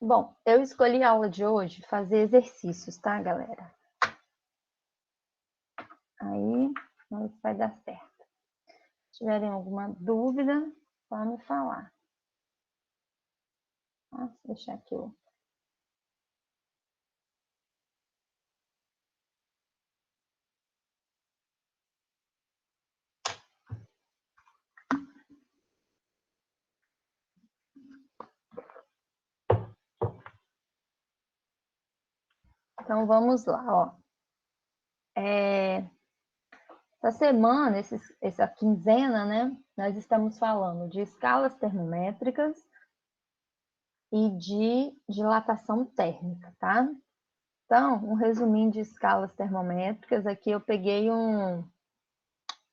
Bom, eu escolhi a aula de hoje fazer exercícios, tá, galera? Aí, vamos ver se vai dar certo. Se tiverem alguma dúvida, só me falar. Vou deixar aqui o... Então, vamos lá, ó. Essa semana, essa quinzena, né, nós estamos falando de escalas termométricas e de dilatação térmica, tá? Então, um resuminho de escalas termométricas. Aqui eu peguei um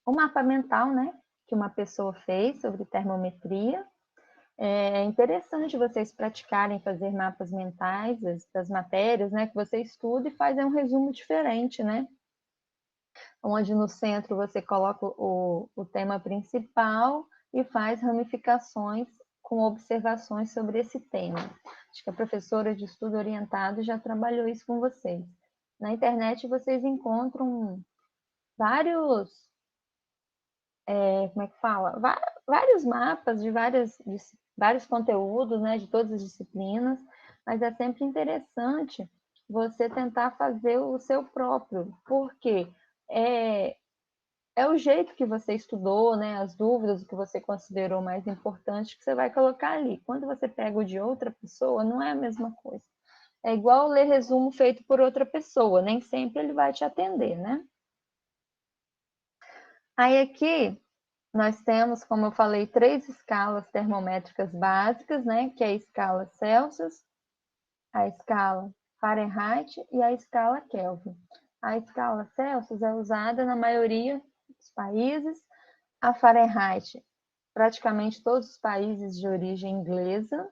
mapa mental, né, que uma pessoa fez sobre termometria. É interessante vocês praticarem fazer mapas mentais das matérias, né, que você estuda e faz um resumo diferente, né? Onde no centro você coloca o tema principal e faz ramificações com observações sobre esse tema. Acho que a professora de estudo orientado já trabalhou isso com vocês. Na internet vocês encontram vários, como é que fala? Vários mapas de vários conteúdos, né, de todas as disciplinas, mas é sempre interessante você tentar fazer o seu próprio, porque é o jeito que você estudou, né, as dúvidas, o que você considerou mais importante, que você vai colocar ali. Quando você pega o de outra pessoa, não é a mesma coisa. É igual ler resumo feito por outra pessoa, nem sempre ele vai te atender, né? Aí aqui nós temos, como eu falei, 3 escalas termométricas básicas, né? Que é a escala Celsius, a escala Fahrenheit e a escala Kelvin. A escala Celsius é usada na maioria dos países, a Fahrenheit, praticamente todos os países de origem inglesa,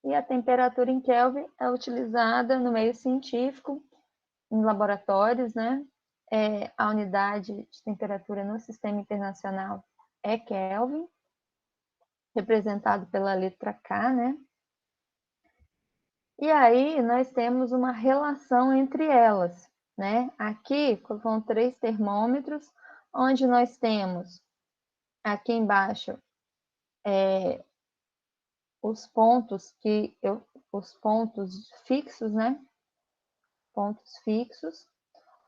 e a temperatura em Kelvin é utilizada no meio científico, em laboratórios, né? A unidade de temperatura no sistema internacional é Kelvin, representado pela letra K, né? E aí nós temos uma relação entre elas, né? Aqui são 3 termômetros, onde nós temos aqui embaixo os pontos fixos, né? Pontos fixos,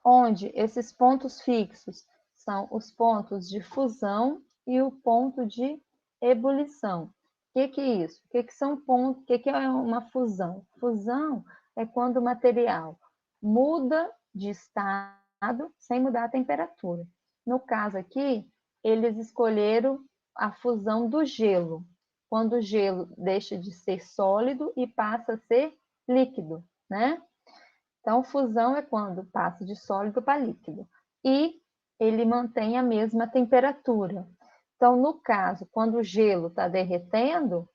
onde esses pontos fixos são os pontos de fusão e o ponto de ebulição. O que é isso? O que são pontos? O que é uma fusão? Fusão é quando o material muda de estado sem mudar a temperatura. No caso aqui, eles escolheram a fusão do gelo, quando o gelo deixa de ser sólido e passa a ser líquido, né? Então, fusão é quando passa de sólido para líquido. E ele mantém a mesma temperatura. Então, no caso, quando o gelo está derretendo,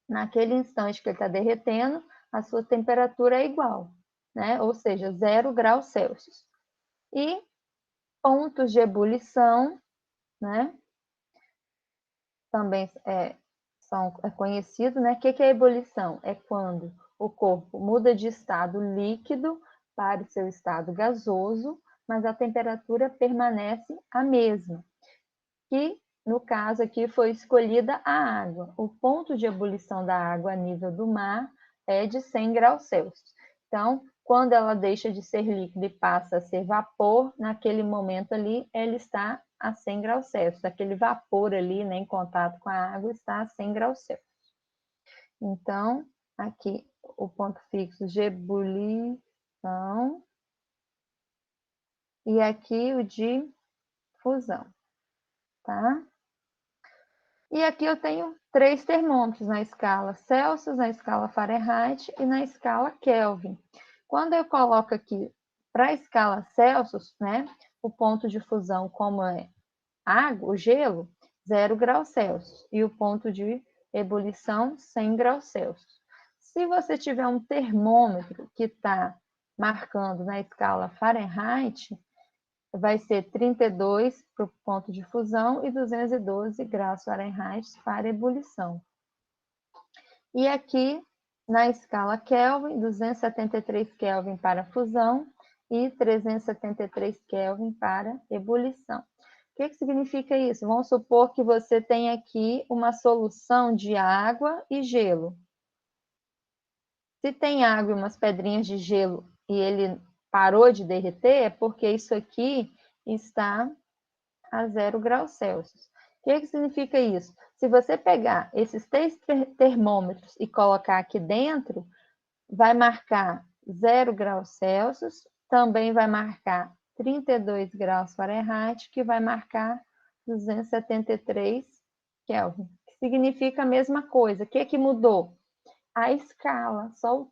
naquele instante que ele está derretendo, a sua temperatura é igual, né? Ou seja, 0 graus Celsius. E pontos de ebulição, né? Também é conhecido, né? O que é ebulição? É quando o corpo muda de estado líquido para o seu estado gasoso, mas a temperatura permanece a mesma. Que, no caso aqui, foi escolhida a água. O ponto de ebulição da água a nível do mar é de 100 graus Celsius. Então, quando ela deixa de ser líquida e passa a ser vapor, naquele momento ali, ela está a 100 graus Celsius. Aquele vapor ali, né, em contato com a água, está a 100 graus Celsius. Então, aqui o ponto fixo de ebulição e aqui o de fusão, tá? E aqui eu tenho 3 termômetros na escala Celsius, na escala Fahrenheit e na escala Kelvin. Quando eu coloco aqui para a escala Celsius, né, o ponto de fusão, como é água, o gelo, 0 graus Celsius, e o ponto de ebulição, 100 graus Celsius. Se você tiver um termômetro que está marcando na escala Fahrenheit, vai ser 32 para o ponto de fusão e 212 graus Fahrenheit para ebulição. E aqui Na escala Kelvin, 273 Kelvin para fusão e 373 Kelvin para ebulição. O que significa isso? Vamos supor que você tem aqui uma solução de água e gelo. Se tem água e umas pedrinhas de gelo e ele parou de derreter, é porque isso aqui está a 0 graus Celsius. O que significa isso? Se você pegar esses 3 termômetros e colocar aqui dentro, vai marcar 0 graus Celsius, também vai marcar 32 graus Fahrenheit, que vai marcar 273 Kelvin, que significa a mesma coisa. O que mudou? A escala, só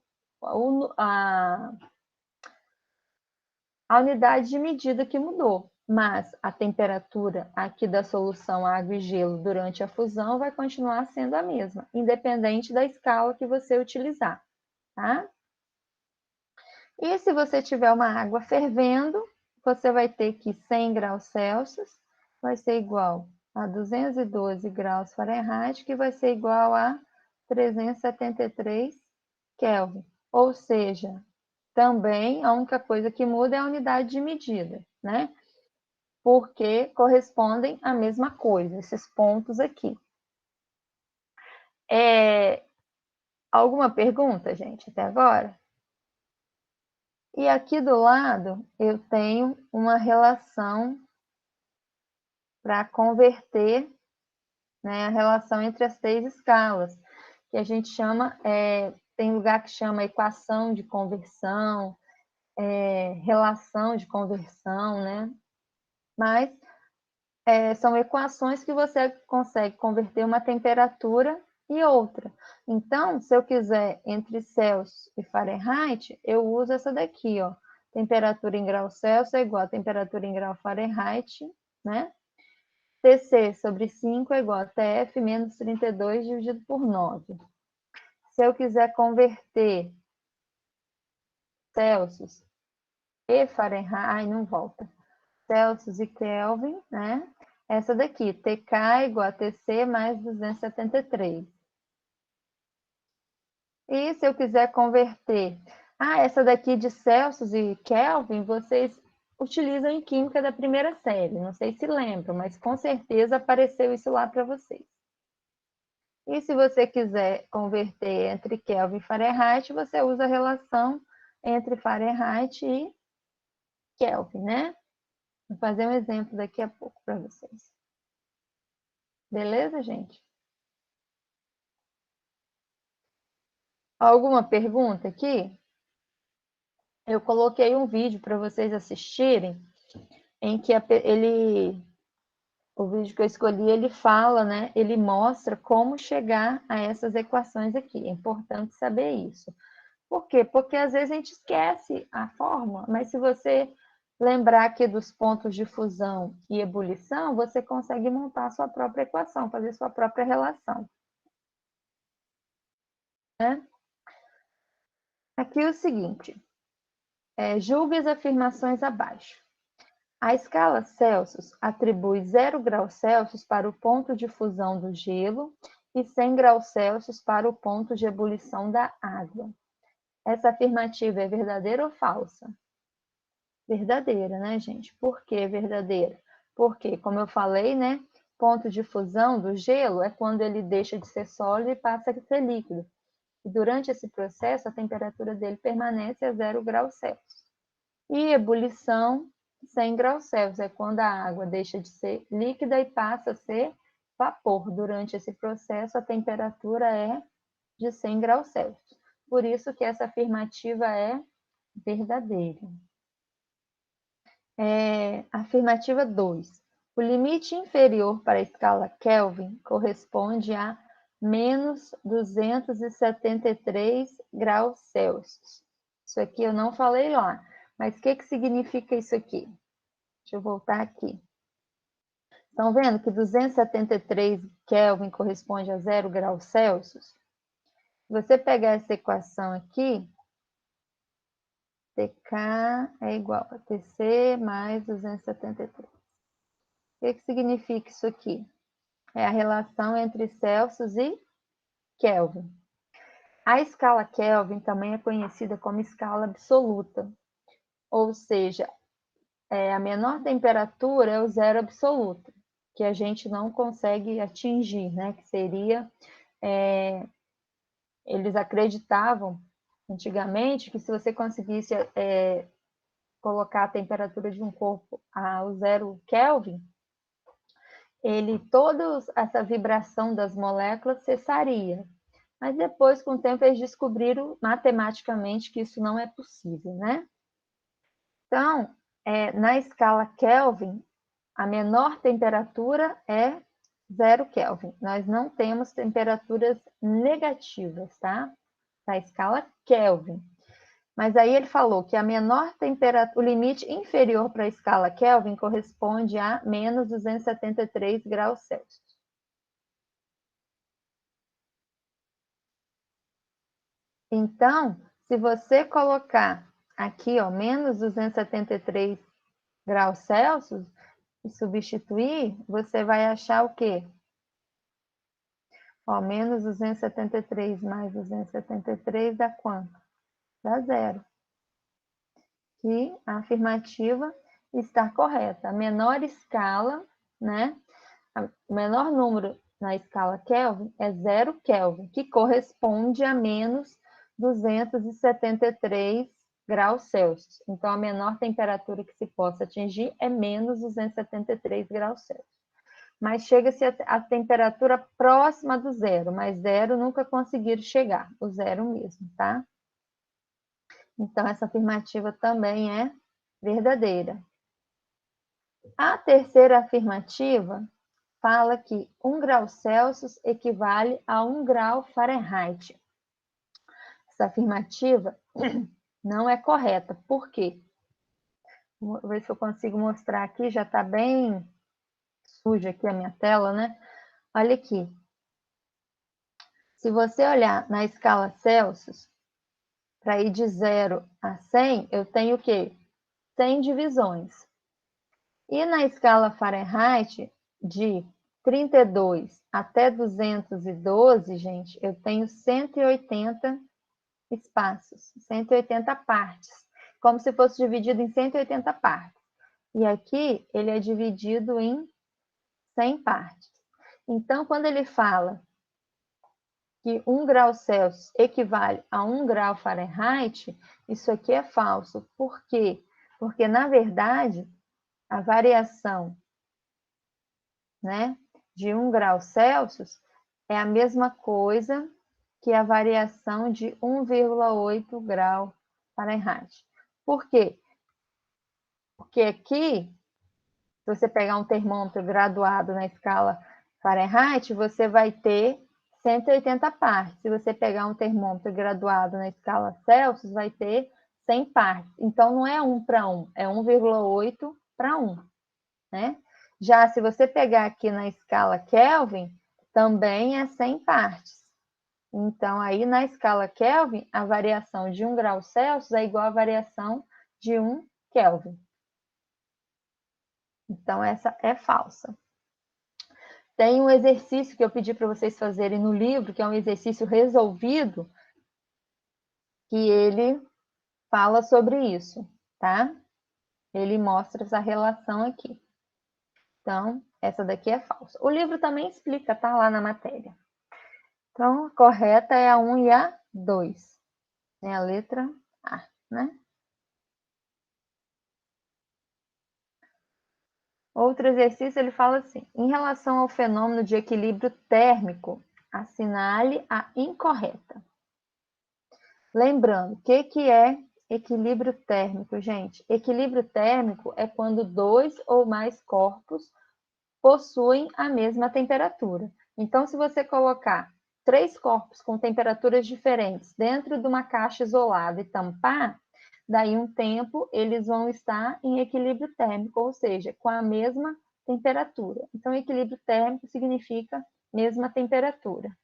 a unidade de medida que mudou, mas a temperatura aqui da solução água e gelo durante a fusão vai continuar sendo a mesma, independente da escala que você utilizar, tá? E se você tiver uma água fervendo, você vai ter que 100 graus Celsius vai ser igual a 212 graus Fahrenheit, que vai ser igual a 373 Kelvin. Ou seja, também a única coisa que muda é a unidade de medida, né? Porque correspondem à mesma coisa, esses pontos aqui. Alguma pergunta, gente, até agora? E aqui do lado eu tenho uma relação para converter, né, a relação entre as 3 escalas, que a gente chama, tem lugar que chama equação de conversão, relação de conversão, né? Mas são equações que você consegue converter uma temperatura e outra. Então, se eu quiser entre Celsius e Fahrenheit, eu uso essa daqui, ó. Temperatura em grau Celsius é igual a temperatura em grau Fahrenheit, né? TC sobre 5 é igual a TF menos 32 dividido por 9. Se eu quiser converter Celsius e Fahrenheit, não volta. Celsius e Kelvin, né? Essa daqui, TK é igual a TC mais 273. E se eu quiser converter... essa daqui de Celsius e Kelvin, vocês utilizam em química da primeira série. Não sei se lembram, mas com certeza apareceu isso lá para vocês. E se você quiser converter entre Kelvin e Fahrenheit, você usa a relação entre Fahrenheit e Kelvin, né? Vou fazer um exemplo daqui a pouco para vocês. Beleza, gente? Alguma pergunta aqui? Eu coloquei um vídeo para vocês assistirem, em que o vídeo que eu escolhi, ele fala, né? Ele mostra como chegar a essas equações aqui. É importante saber isso. Por quê? Porque às vezes a gente esquece a fórmula, mas se você lembrar aqui dos pontos de fusão e ebulição, você consegue montar a sua própria equação, fazer sua própria relação. Né? Aqui é o seguinte, julgue as afirmações abaixo. A escala Celsius atribui 0 graus Celsius para o ponto de fusão do gelo e 100 graus Celsius para o ponto de ebulição da água. Essa afirmativa é verdadeira ou falsa? Verdadeira, né, gente? Por que verdadeira? Porque, como eu falei, né, ponto de fusão do gelo é quando ele deixa de ser sólido e passa a ser líquido. E durante esse processo, a temperatura dele permanece a 0 graus Celsius. E ebulição, 100 graus Celsius, é quando a água deixa de ser líquida e passa a ser vapor. Durante esse processo, a temperatura é de 100 graus Celsius. Por isso que essa afirmativa é verdadeira. Afirmativa 2. O limite inferior para a escala Kelvin corresponde a menos 273 graus Celsius. Isso aqui eu não falei lá, mas o que significa isso aqui? Deixa eu voltar aqui. Estão vendo que 273 Kelvin corresponde a 0 graus Celsius? Se você pegar essa equação aqui, TK é igual a TC mais 273. O que significa isso aqui? É a relação entre Celsius e Kelvin. A escala Kelvin também é conhecida como escala absoluta, ou seja, a menor temperatura é o zero absoluto, que a gente não consegue atingir, né? Que seria, eles acreditavam antigamente que se você conseguisse colocar a temperatura de um corpo ao zero Kelvin, toda essa vibração das moléculas cessaria. Mas depois, com o tempo, eles descobriram matematicamente que isso não é possível, né? Então, na escala Kelvin, a menor temperatura é 0 Kelvin. Nós não temos temperaturas negativas, tá? Na escala Kelvin. Mas aí ele falou que a menor temperatura, o limite inferior para a escala Kelvin corresponde a menos 273 graus Celsius. Então, se você colocar aqui, ó, menos 273 graus Celsius, e substituir, você vai achar o quê? Ó, menos 273 mais 273 dá quanto? Dá zero. E a afirmativa está correta. A menor escala, né? O menor número na escala Kelvin é 0 Kelvin, que corresponde a menos 273 graus Celsius. Então, a menor temperatura que se possa atingir é menos 273 graus Celsius. Mas chega-se a temperatura próxima do zero, mas zero nunca conseguiram chegar, o zero mesmo, tá? Então, essa afirmativa também é verdadeira. A terceira afirmativa fala que 1 grau Celsius equivale a 1 grau Fahrenheit. Essa afirmativa não é correta. Por quê? Vou ver se eu consigo mostrar aqui, já está bem suja aqui a minha tela, né? Olha aqui. Se você olhar na escala Celsius, para ir de 0 a 100, eu tenho o quê? 100 divisões. E na escala Fahrenheit, de 32 até 212, gente, eu tenho 180 espaços, 180 partes, como se fosse dividido em 180 partes. E aqui ele é dividido em 100 partes. Então, quando ele fala que 1 grau Celsius equivale a 1 grau Fahrenheit, isso aqui é falso. Por quê? Porque, na verdade, a variação, né, de 1 grau Celsius é a mesma coisa que a variação de 1,8 grau Fahrenheit. Por quê? Porque aqui, se você pegar um termômetro graduado na escala Fahrenheit, você vai ter 180 partes. Se você pegar um termômetro graduado na escala Celsius, vai ter 100 partes. Então, não é 1 para 1, é 1,8 para 1, né? Já se você pegar aqui na escala Kelvin, também é 100 partes. Então, aí na escala Kelvin, a variação de 1 grau Celsius é igual à variação de 1 Kelvin. Então, essa é falsa. Tem um exercício que eu pedi para vocês fazerem no livro, que é um exercício resolvido, que ele fala sobre isso, tá? Ele mostra essa relação aqui. Então, essa daqui é falsa. O livro também explica, tá lá na matéria. Então, a correta é a 1 e a 2. É a letra A, né? Outro exercício, ele fala assim, em relação ao fenômeno de equilíbrio térmico, assinale a incorreta. Lembrando, o que é equilíbrio térmico, gente? Equilíbrio térmico é quando dois ou mais corpos possuem a mesma temperatura. Então, se você colocar 3 corpos com temperaturas diferentes dentro de uma caixa isolada e tampar, daí um tempo eles vão estar em equilíbrio térmico, ou seja, com a mesma temperatura. Então, equilíbrio térmico significa mesma temperatura,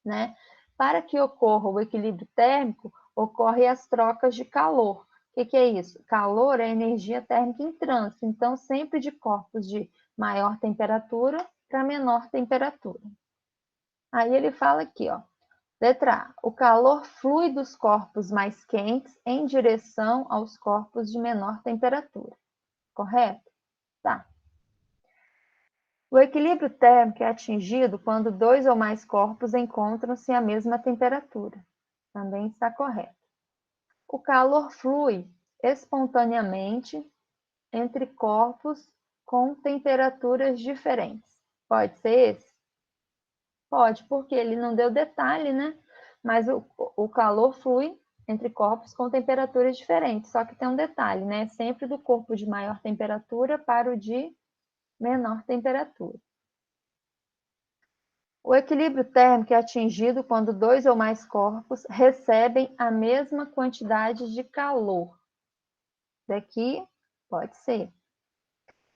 né? Para que ocorra o equilíbrio térmico, ocorrem as trocas de calor. O que é isso? Calor é energia térmica em trânsito, então sempre de corpos de maior temperatura para menor temperatura. Aí ele fala aqui, ó, Letra A. O calor flui dos corpos mais quentes em direção aos corpos de menor temperatura. Correto? Tá. O equilíbrio térmico é atingido quando dois ou mais corpos encontram-se à mesma temperatura. Também está correto. O calor flui espontaneamente entre corpos com temperaturas diferentes. Pode ser esse? Pode, porque ele não deu detalhe, né? Mas o calor flui entre corpos com temperaturas diferentes. Só que tem um detalhe, né? Sempre do corpo de maior temperatura para o de menor temperatura. O equilíbrio térmico é atingido quando dois ou mais corpos recebem a mesma quantidade de calor. Daqui pode ser.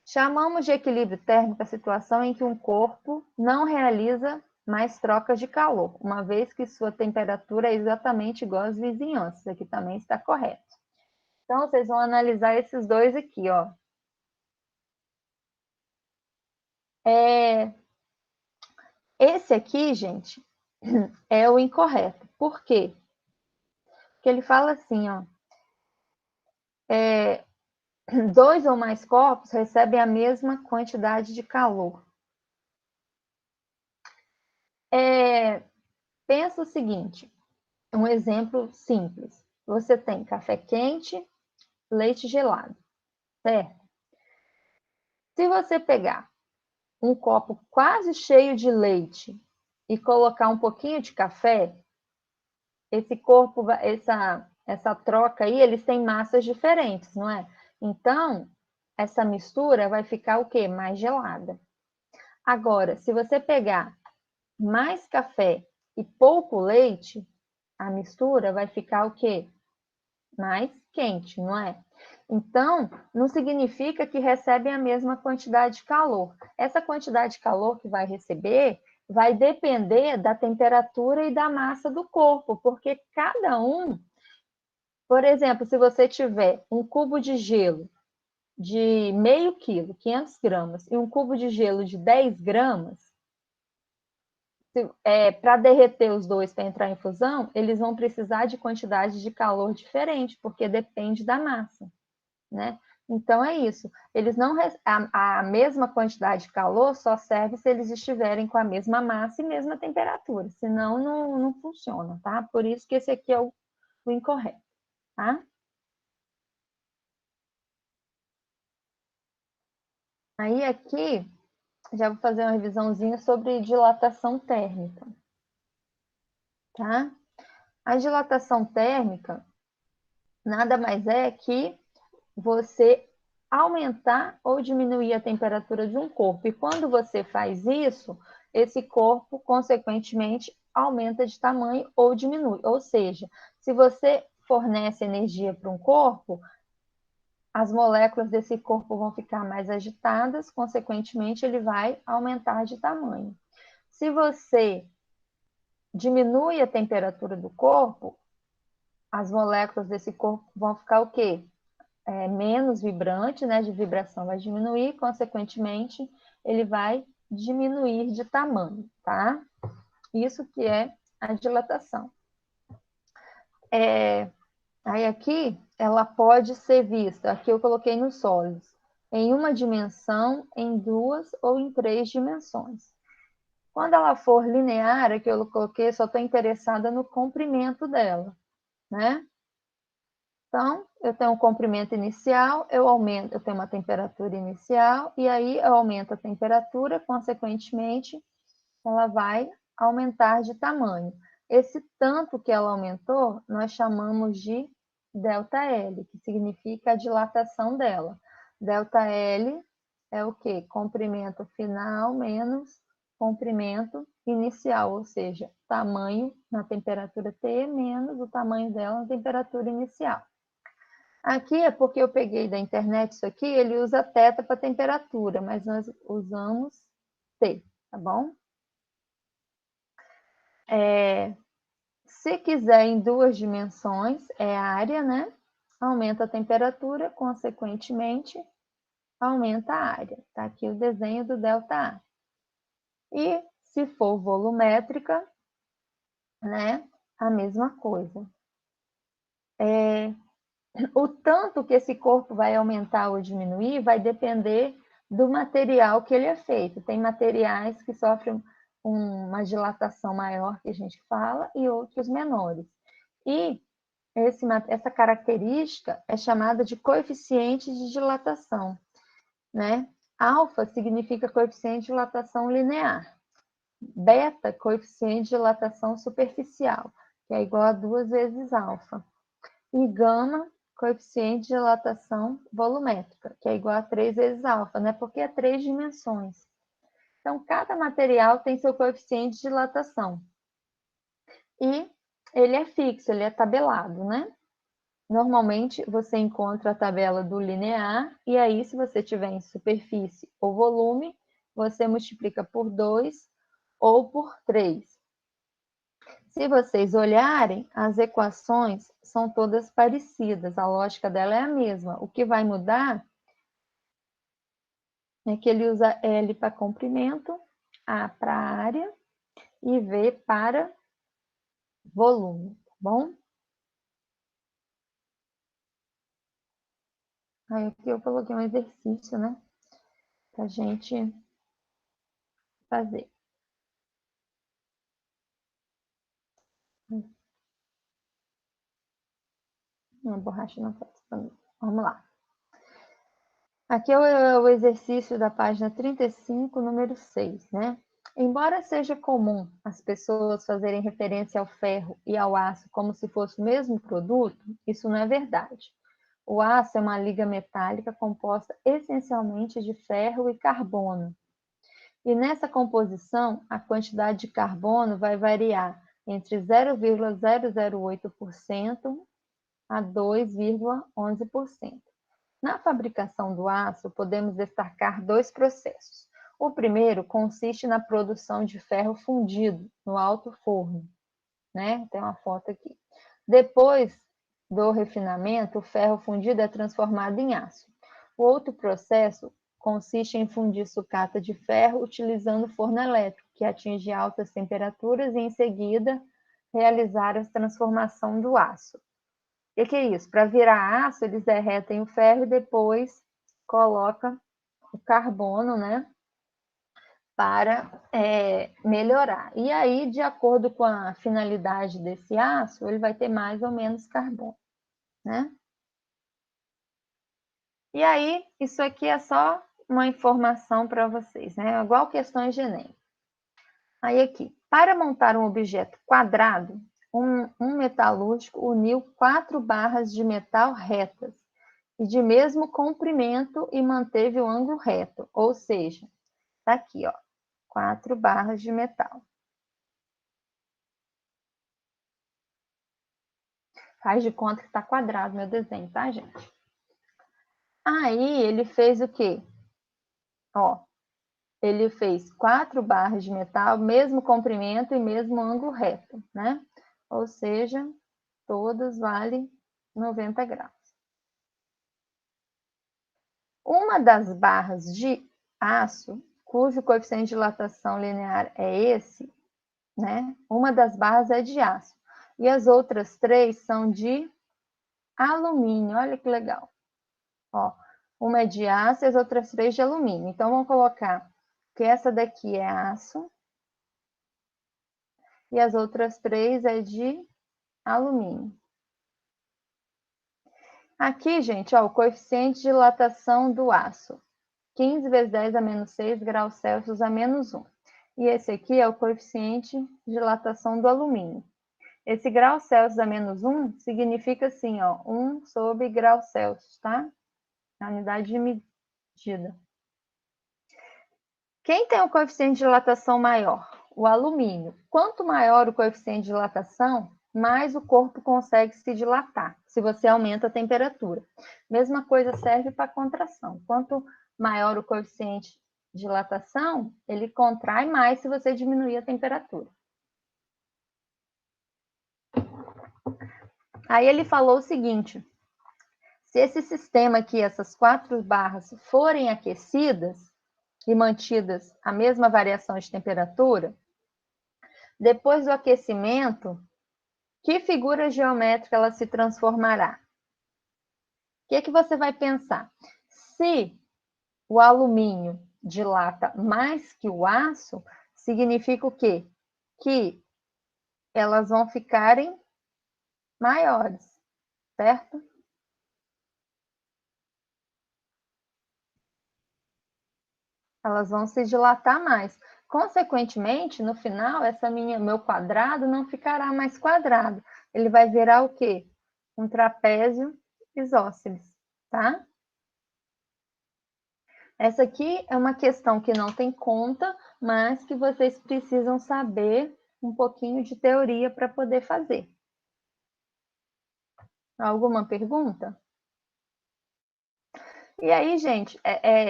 Chamamos de equilíbrio térmico a situação em que um corpo não realiza mais trocas de calor, uma vez que sua temperatura é exatamente igual às vizinhanças. Aqui também está correto. Então, vocês vão analisar esses dois aqui, ó. Esse aqui, gente, é o incorreto. Por quê? Porque ele fala assim, ó. Dois ou mais corpos recebem a mesma quantidade de calor. Pensa o seguinte, um exemplo simples. Você tem café quente, leite gelado, certo? Se você pegar um copo quase cheio de leite e colocar um pouquinho de café, esse corpo, essa troca aí, eles têm massas diferentes, não é? Então, essa mistura vai ficar o quê? Mais gelada. Agora, se você pegar mais café e pouco leite, a mistura vai ficar o quê? Mais quente, não é? Então, não significa que recebem a mesma quantidade de calor. Essa quantidade de calor que vai receber vai depender da temperatura e da massa do corpo, porque cada um, por exemplo, se você tiver um cubo de gelo de meio quilo, 500 gramas, e um cubo de gelo de 10 gramas, para derreter os dois para entrar em fusão, eles vão precisar de quantidade de calor diferente, porque depende da massa, né? Então é isso. Eles não a mesma quantidade de calor só serve se eles estiverem com a mesma massa e mesma temperatura, senão não funciona, tá? Por isso que esse aqui é o incorreto, tá? Aí aqui já vou fazer uma revisãozinha sobre dilatação térmica, tá? A dilatação térmica nada mais é que você aumentar ou diminuir a temperatura de um corpo. E quando você faz isso, esse corpo, consequentemente, aumenta de tamanho ou diminui. Ou seja, se você fornece energia para um corpo, as moléculas desse corpo vão ficar mais agitadas, consequentemente, ele vai aumentar de tamanho. Se você diminui a temperatura do corpo, as moléculas desse corpo vão ficar o quê? Menos vibrante, né, de vibração vai diminuir, consequentemente, ele vai diminuir de tamanho, tá? Isso que é a dilatação. Aí aqui, ela pode ser vista, aqui eu coloquei nos sólidos, em uma dimensão, em duas ou em três dimensões. Quando ela for linear, aqui eu coloquei, só estou interessada no comprimento dela, né? Então, eu tenho um comprimento inicial, eu tenho uma temperatura inicial, e aí eu aumento a temperatura, consequentemente, ela vai aumentar de tamanho. Esse tanto que ela aumentou, nós chamamos de ΔL, que significa a dilatação dela. ΔL é o quê? Comprimento final menos comprimento inicial, ou seja, tamanho na temperatura T menos o tamanho dela na temperatura inicial. Aqui é porque eu peguei da internet isso aqui, ele usa θ para temperatura, mas nós usamos T, tá bom? Se quiser em duas dimensões, é área, né? Aumenta a temperatura, consequentemente, aumenta a área. Tá aqui o desenho do ΔA. E se for volumétrica, né, a mesma coisa. O tanto que esse corpo vai aumentar ou diminuir vai depender do material que ele é feito. Tem materiais que sofrem uma dilatação maior, que a gente fala, e outros menores. E essa característica é chamada de coeficiente de dilatação, né? Alfa significa coeficiente de dilatação linear. Beta, coeficiente de dilatação superficial, que é igual a 2 vezes alfa. E gama, coeficiente de dilatação volumétrica, que é igual a 3 vezes alfa, né? Porque é 3 dimensões. Então, cada material tem seu coeficiente de dilatação. E ele é fixo, ele é tabelado, né? Normalmente, você encontra a tabela do linear, e aí, se você tiver em superfície ou volume, você multiplica por 2 ou por 3. Se vocês olharem, as equações são todas parecidas, a lógica dela é a mesma. O que vai mudar é que ele usa L para comprimento, A para área e V para volume, tá bom? Aí aqui eu coloquei um exercício, né? Pra gente fazer. A borracha não faz. Vamos lá. Aqui é o exercício da página 35, número 6, né? Embora seja comum as pessoas fazerem referência ao ferro e ao aço como se fosse o mesmo produto, isso não é verdade. O aço é uma liga metálica composta essencialmente de ferro e carbono. E nessa composição, a quantidade de carbono vai variar entre 0,008% a 2,11%. Na fabricação do aço, podemos destacar 2 processos. O primeiro consiste na produção de ferro fundido no alto forno, né? Tem uma foto aqui. Depois do refinamento, o ferro fundido é transformado em aço. O outro processo consiste em fundir sucata de ferro utilizando forno elétrico, que atinge altas temperaturas e, em seguida, realizar a transformação do aço. O que é isso? Para virar aço, eles derretem o ferro e depois coloca o carbono, né? Para melhorar. E aí, de acordo com a finalidade desse aço, ele vai ter mais ou menos carbono, né? E aí, isso aqui é só uma informação para vocês, né? Igual questões de Enem. Aí aqui, para montar um objeto quadrado, um metalúrgico uniu 4 barras de metal retas e de mesmo comprimento e manteve o ângulo reto, ou seja, tá aqui, ó, 4 barras de metal. Faz de conta que está quadrado meu desenho, tá, gente? Aí ele fez o quê? Ó, ele fez 4 barras de metal, mesmo comprimento e mesmo ângulo reto, né? Ou seja, todas valem 90 graus. Uma das barras de aço, cujo coeficiente de dilatação linear é esse, né? Uma das barras é de aço. E as outras 3 são de alumínio. Olha que legal. Ó, uma é de aço e as outras 3 de alumínio. Então, vamos colocar que essa daqui é aço e as outras 3 é de alumínio. Aqui, gente, ó, o coeficiente de dilatação do aço. 15 vezes 10 a menos 6 graus Celsius a menos 1. E esse aqui é o coeficiente de dilatação do alumínio. Esse grau Celsius a menos 1 significa assim, ó, 1 sobre grau Celsius, tá? A unidade de medida. Quem tem o coeficiente de dilatação maior? O alumínio. Quanto maior o coeficiente de dilatação, mais o corpo consegue se dilatar, se você aumenta a temperatura. Mesma coisa serve para a contração. Quanto maior o coeficiente de dilatação, ele contrai mais se você diminuir a temperatura. Aí ele falou o seguinte: se esse sistema aqui, essas 4 barras, forem aquecidas e mantidas a mesma variação de temperatura, depois do aquecimento, que figura geométrica ela se transformará? O que você vai pensar? Se o alumínio dilata mais que o aço, significa o quê? Que elas vão ficarem maiores, certo? Elas vão se dilatar mais. Consequentemente, no final, meu quadrado não ficará mais quadrado. Ele vai virar o quê? Um trapézio isósceles, tá? Essa aqui é uma questão que não tem conta, mas que vocês precisam saber um pouquinho de teoria para poder fazer. Alguma pergunta? E aí, gente,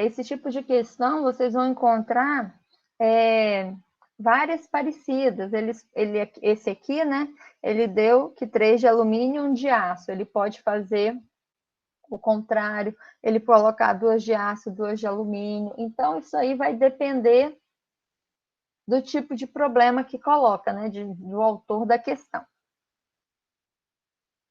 esse tipo de questão vocês vão encontrar várias parecidas. Esse aqui, né? Ele deu que 3 de alumínio e 1 de aço. Ele pode fazer o contrário, ele colocar 2 de aço, 2 de alumínio. Então, isso aí vai depender do tipo de problema que coloca, né? Do autor da questão.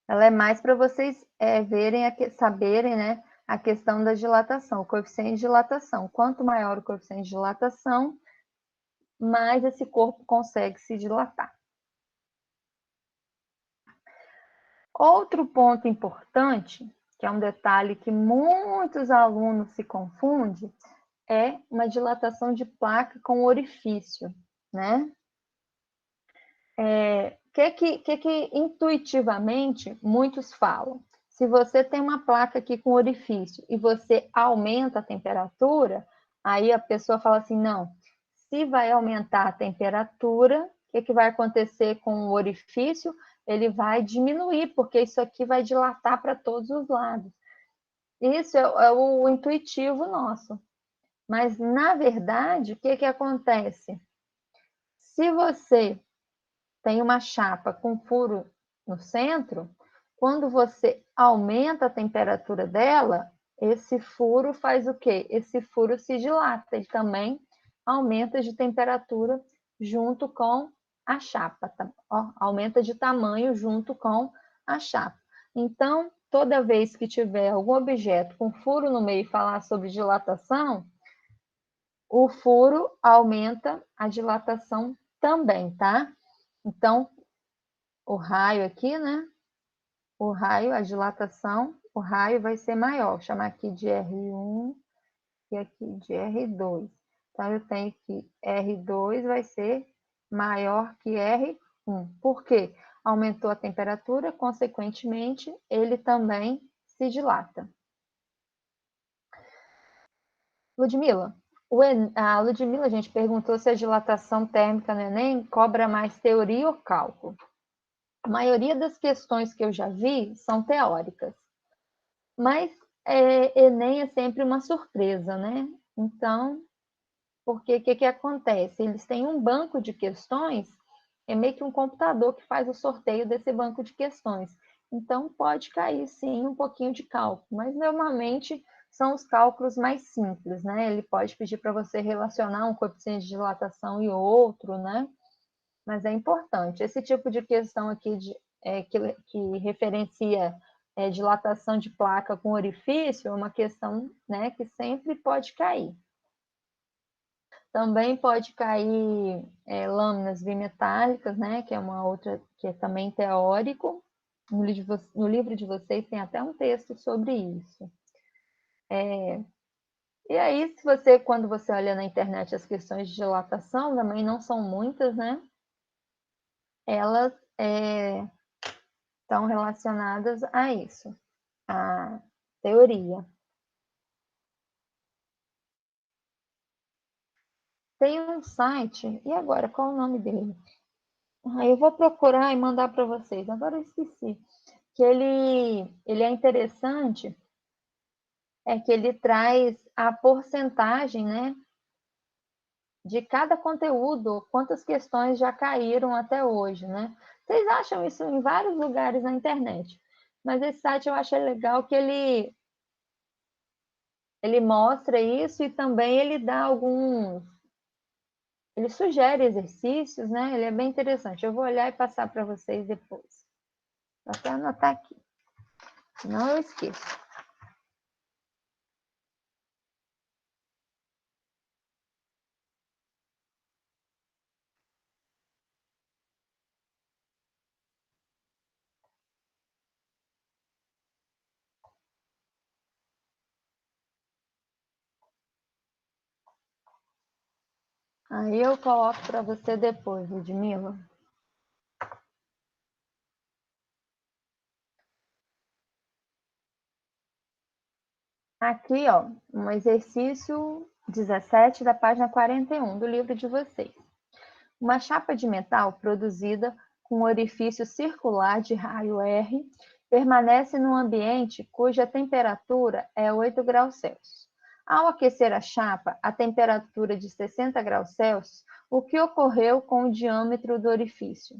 Ela é mais para vocês verem, saberem, né? A questão da dilatação, o coeficiente de dilatação. Quanto maior o coeficiente de dilatação, mais esse corpo consegue se dilatar. Outro ponto importante, que é um detalhe que muitos alunos se confundem, é uma dilatação de placa com orifício, né? Que intuitivamente muitos falam? Se você tem uma placa aqui com orifício e você aumenta a temperatura, aí a pessoa fala assim, não, se vai aumentar a temperatura, o que vai acontecer com o orifício? Ele vai diminuir, porque isso aqui vai dilatar para todos os lados. Isso é o intuitivo nosso. Mas, na verdade, o que acontece? Se você tem uma chapa com furo no centro, quando você aumenta a temperatura dela, esse furo faz o quê? Esse furo se dilata e também aumenta de temperatura junto com a chapa, tá? Ó, aumenta de tamanho junto com a chapa. Então, toda vez que tiver algum objeto com furo no meio e falar sobre dilatação, o furo aumenta a dilatação também, tá? Então, o raio aqui, né? O raio, a dilatação, o raio vai ser maior. Vou chamar aqui de R1 e aqui de R2. Então, eu tenho que R2 vai ser maior que R1. Por quê? Aumentou a temperatura, consequentemente, ele também se dilata. Ludmila, a Ludmila, a gente perguntou se a dilatação térmica no Enem cobra mais teoria ou cálculo. A maioria das questões que eu já vi são teóricas, mas Enem é sempre uma surpresa, né? Então, porque o que acontece? Eles têm um banco de questões, é meio que um computador que faz o sorteio desse banco de questões. Então, pode cair, sim, um pouquinho de cálculo, mas normalmente são os cálculos mais simples, né? Ele pode pedir para você relacionar um coeficiente de dilatação e outro, né? Mas é importante. Esse tipo de questão aqui que referencia dilatação de placa com orifício é uma questão, né, que sempre pode cair. Também pode cair lâminas bimetálicas, né, que é uma outra, que é também teórico. No livro de vocês tem até um texto sobre isso. E aí, quando você olha na internet as questões de dilatação, também não são muitas, né? Elas estão relacionadas a isso, a teoria. Tem um site, e agora, qual o nome dele? Eu vou procurar e mandar para vocês, agora eu esqueci. Que ele é interessante, é que ele traz a porcentagem, né, de cada conteúdo, quantas questões já caíram até hoje, né? Vocês acham isso em vários lugares na internet, mas esse site eu achei legal que ele mostra isso e também ele dá ele sugere exercícios, né? Ele é bem interessante. Eu vou olhar e passar para vocês depois. Vou até anotar aqui, senão eu esqueço. Aí eu coloco para você depois, Ludmila. Aqui, ó, um exercício 17 da página 41 do livro de vocês. Uma chapa de metal produzida com um orifício circular de raio R permanece num ambiente cuja temperatura é 8 graus Celsius. Ao aquecer a chapa a temperatura de 60 graus Celsius, o que ocorreu com o diâmetro do orifício?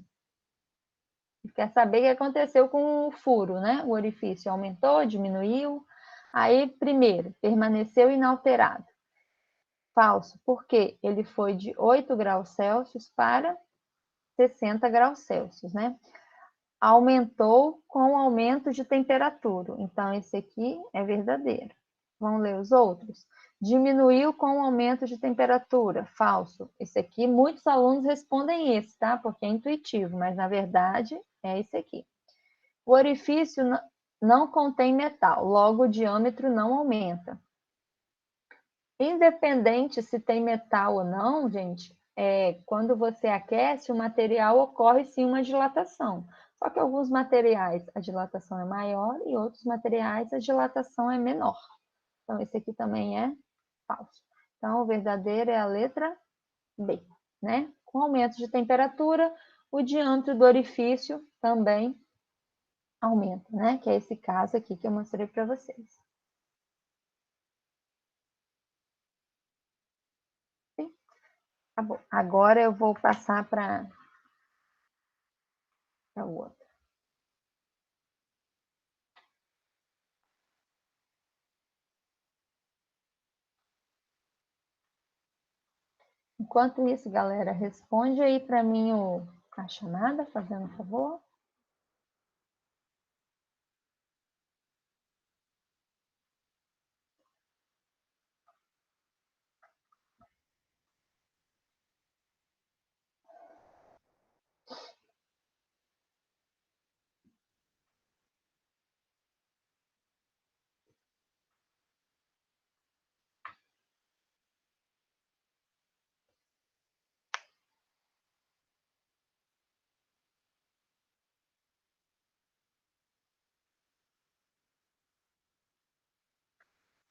Quer saber o que aconteceu com o furo, né? O orifício aumentou, diminuiu. Aí, primeiro, permaneceu inalterado. Falso, porque ele foi de 8 graus Celsius para 60 graus Celsius, né? Aumentou com o aumento de temperatura. Então, esse aqui é verdadeiro. Vamos ler os outros? Diminuiu com o aumento de temperatura. Falso. Esse aqui, muitos alunos respondem esse, tá? Porque é intuitivo, mas na verdade é esse aqui. O orifício não contém metal, logo o diâmetro não aumenta. Independente se tem metal ou não, gente, quando você aquece, o material ocorre sim uma dilatação. Só que alguns materiais a dilatação é maior e outros materiais a dilatação é menor. Então, esse aqui também é falso. Então, o verdadeiro é a letra B, né? Com aumento de temperatura, o diâmetro do orifício também aumenta, né? Que é esse caso aqui que eu mostrei para vocês. Sim? Tá bom. Agora eu vou passar para o outro. Enquanto isso, galera, responde aí para mim a chamada, fazendo um favor.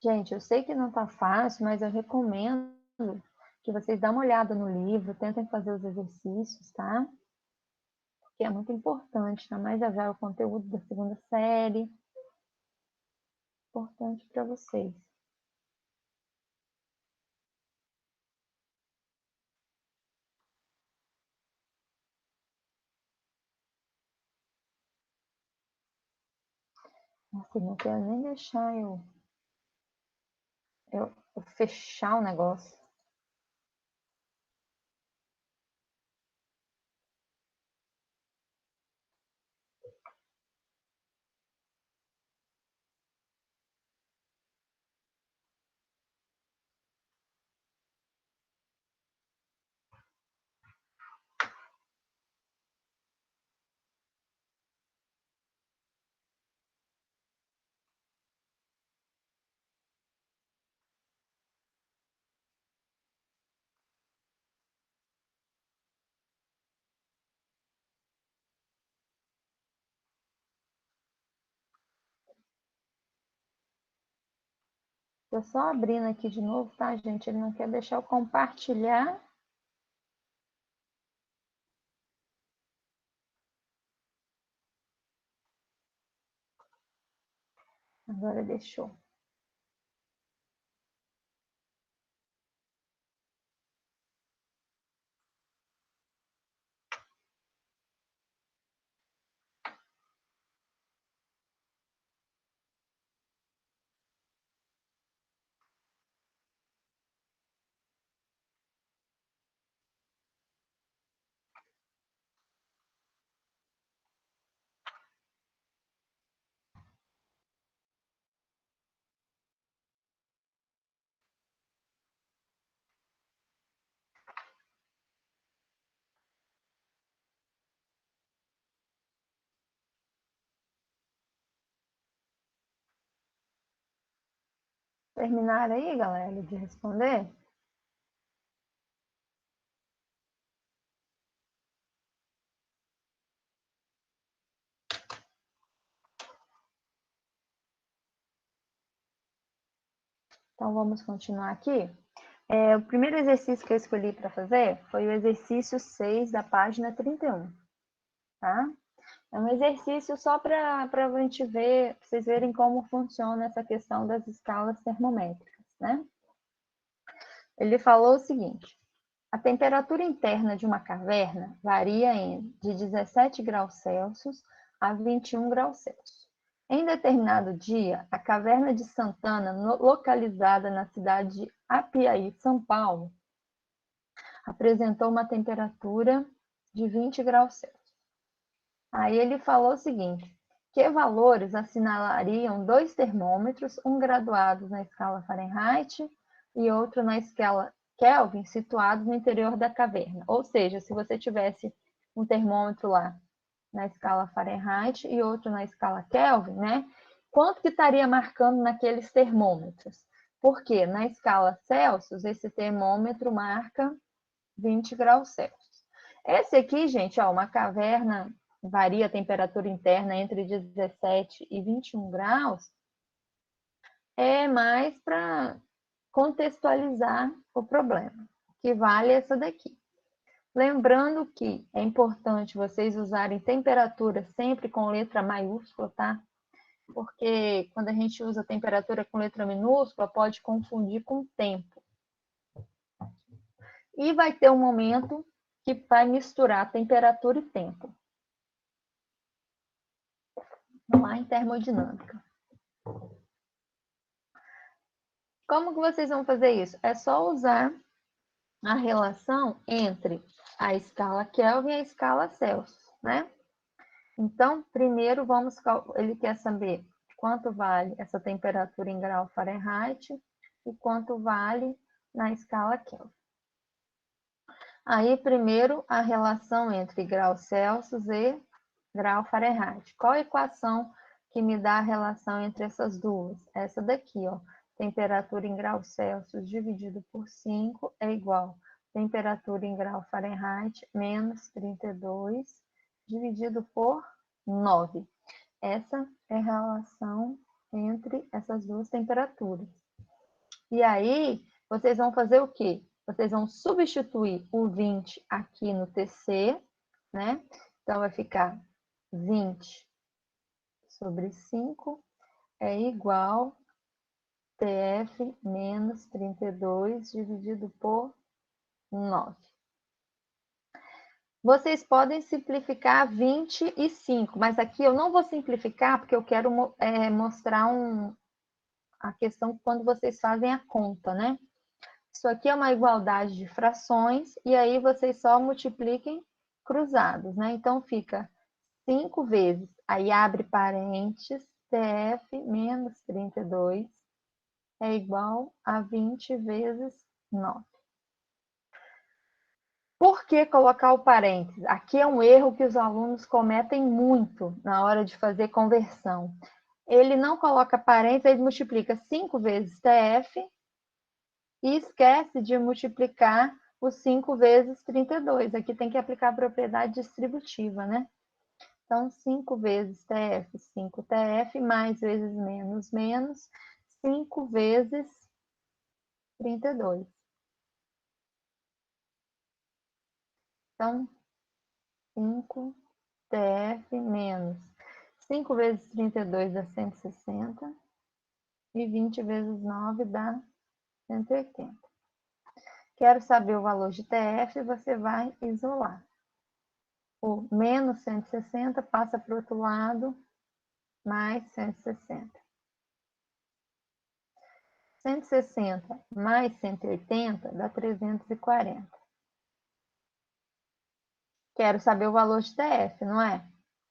Gente, eu sei que não está fácil, mas eu recomendo que vocês dêem uma olhada no livro, tentem fazer os exercícios, tá? Porque é muito importante, ainda mais já o conteúdo da segunda série. Importante para vocês. Assim, não quero nem deixar eu fechar o negócio. Estou só abrindo aqui de novo, tá, gente? Ele não quer deixar eu compartilhar. Agora deixou. Terminaram aí, galera, de responder? Então, vamos continuar aqui. O primeiro exercício que eu escolhi para fazer foi o exercício 6 da página 31, tá? É um exercício só para a gente ver, pra vocês verem como funciona essa questão das escalas termométricas, né? Ele falou o seguinte: a temperatura interna de uma caverna varia de 17 graus Celsius a 21 graus Celsius. Em determinado dia, a caverna de Santana, localizada na cidade de Apiaí, São Paulo, apresentou uma temperatura de 20 graus Celsius. Aí ele falou o seguinte: que valores assinalariam dois termômetros, um graduado na escala Fahrenheit e outro na escala Kelvin, situados no interior da caverna? Ou seja, se você tivesse um termômetro lá na escala Fahrenheit e outro na escala Kelvin, né? Quanto que estaria marcando naqueles termômetros? Porque na escala Celsius, esse termômetro marca 20 graus Celsius. Esse aqui, gente, ó, uma caverna varia a temperatura interna entre 17 e 21 graus, é mais para contextualizar o problema, que vale essa daqui. Lembrando que é importante vocês usarem temperatura sempre com letra maiúscula, tá? Porque quando a gente usa temperatura com letra minúscula, pode confundir com tempo. E vai ter um momento que vai misturar temperatura e tempo. Lá em termodinâmica. Como que vocês vão fazer isso? É só usar a relação entre a escala Kelvin e a escala Celsius, né? Então, primeiro ele quer saber quanto vale essa temperatura em grau Fahrenheit e quanto vale na escala Kelvin. Aí, primeiro, a relação entre grau Celsius e grau Fahrenheit. Qual a equação que me dá a relação entre essas duas? Essa daqui, ó. Temperatura em graus Celsius dividido por 5 é igual a temperatura em grau Fahrenheit menos 32 dividido por 9. Essa é a relação entre essas duas temperaturas. E aí, vocês vão fazer o quê? Vocês vão substituir o 20 aqui no TC, né? Então, vai ficar 20 sobre 5 é igual TF menos 32 dividido por 9. Vocês podem simplificar 20 e 5, mas aqui eu não vou simplificar porque eu quero mostrar a questão quando vocês fazem a conta, né? Isso aqui é uma igualdade de frações e aí vocês só multipliquem cruzados, né? Então fica 5 vezes, aí abre parênteses, TF menos 32 é igual a 20 vezes 9. Por que colocar o parênteses? Aqui é um erro que os alunos cometem muito na hora de fazer conversão. Ele não coloca parênteses, ele multiplica 5 vezes TF e esquece de multiplicar os 5 vezes 32. Aqui tem que aplicar a propriedade distributiva, né? Então, 5 vezes TF, 5 TF, mais vezes menos, menos, 5 vezes 32. Então, 5 TF menos 5 vezes 32 dá 160 e 20 vezes 9 dá 180. Quero saber o valor de TF, você vai isolar. O menos 160 passa para o outro lado, mais 160. 160 mais 180 dá 340. Quero saber o valor de TF, não é?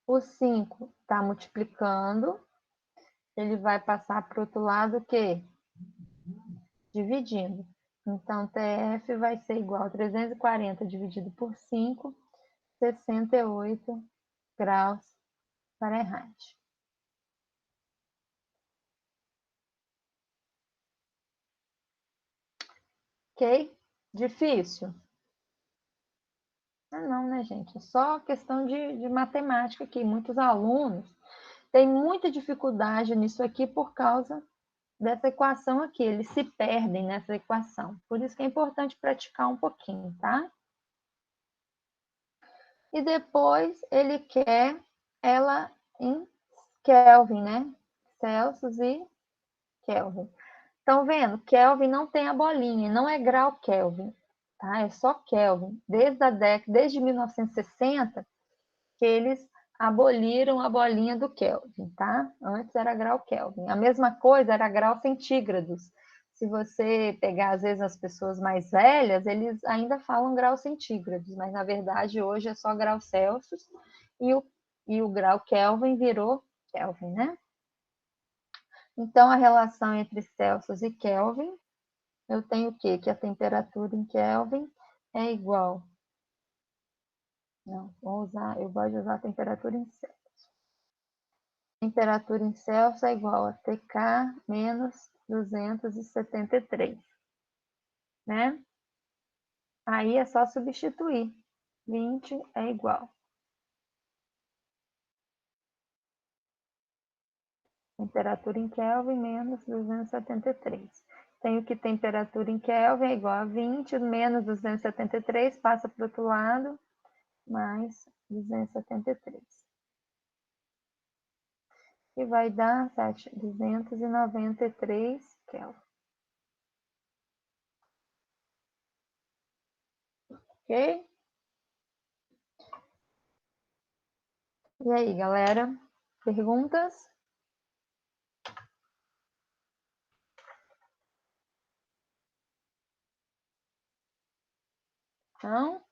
O 5 está multiplicando, ele vai passar para o outro lado o quê? Dividindo. Então, TF vai ser igual a 340 dividido por 5, 68 graus Fahrenheit. Ok? Difícil? Não, né, gente? É só questão de matemática aqui. Muitos alunos têm muita dificuldade nisso aqui por causa dessa equação aqui. Eles se perdem nessa equação. Por isso que é importante praticar um pouquinho, tá? E depois ele quer ela em Kelvin, né? Celsius e Kelvin. Estão vendo? Kelvin não tem a bolinha, não é grau Kelvin, tá? É só Kelvin. Desde 1960 que eles aboliram a bolinha do Kelvin, tá? Antes era grau Kelvin. A mesma coisa era grau centígrados. Se você pegar, às vezes, as pessoas mais velhas, eles ainda falam grau centígrados, mas na verdade hoje é só grau Celsius e o grau Kelvin virou Kelvin, né? Então, a relação entre Celsius e Kelvin, eu tenho o quê? Que a temperatura em Kelvin é igual. Não, eu gosto de usar a temperatura em Celsius. Temperatura em Celsius é igual a TK menos 273, né? Aí é só substituir. 20 é igual. Temperatura em Kelvin menos 273. Tenho que temperatura em Kelvin é igual a 20 menos 273, passa para o outro lado, mais 273. E vai dar 293 Kelvin. Ok? E aí, galera? Perguntas? Não?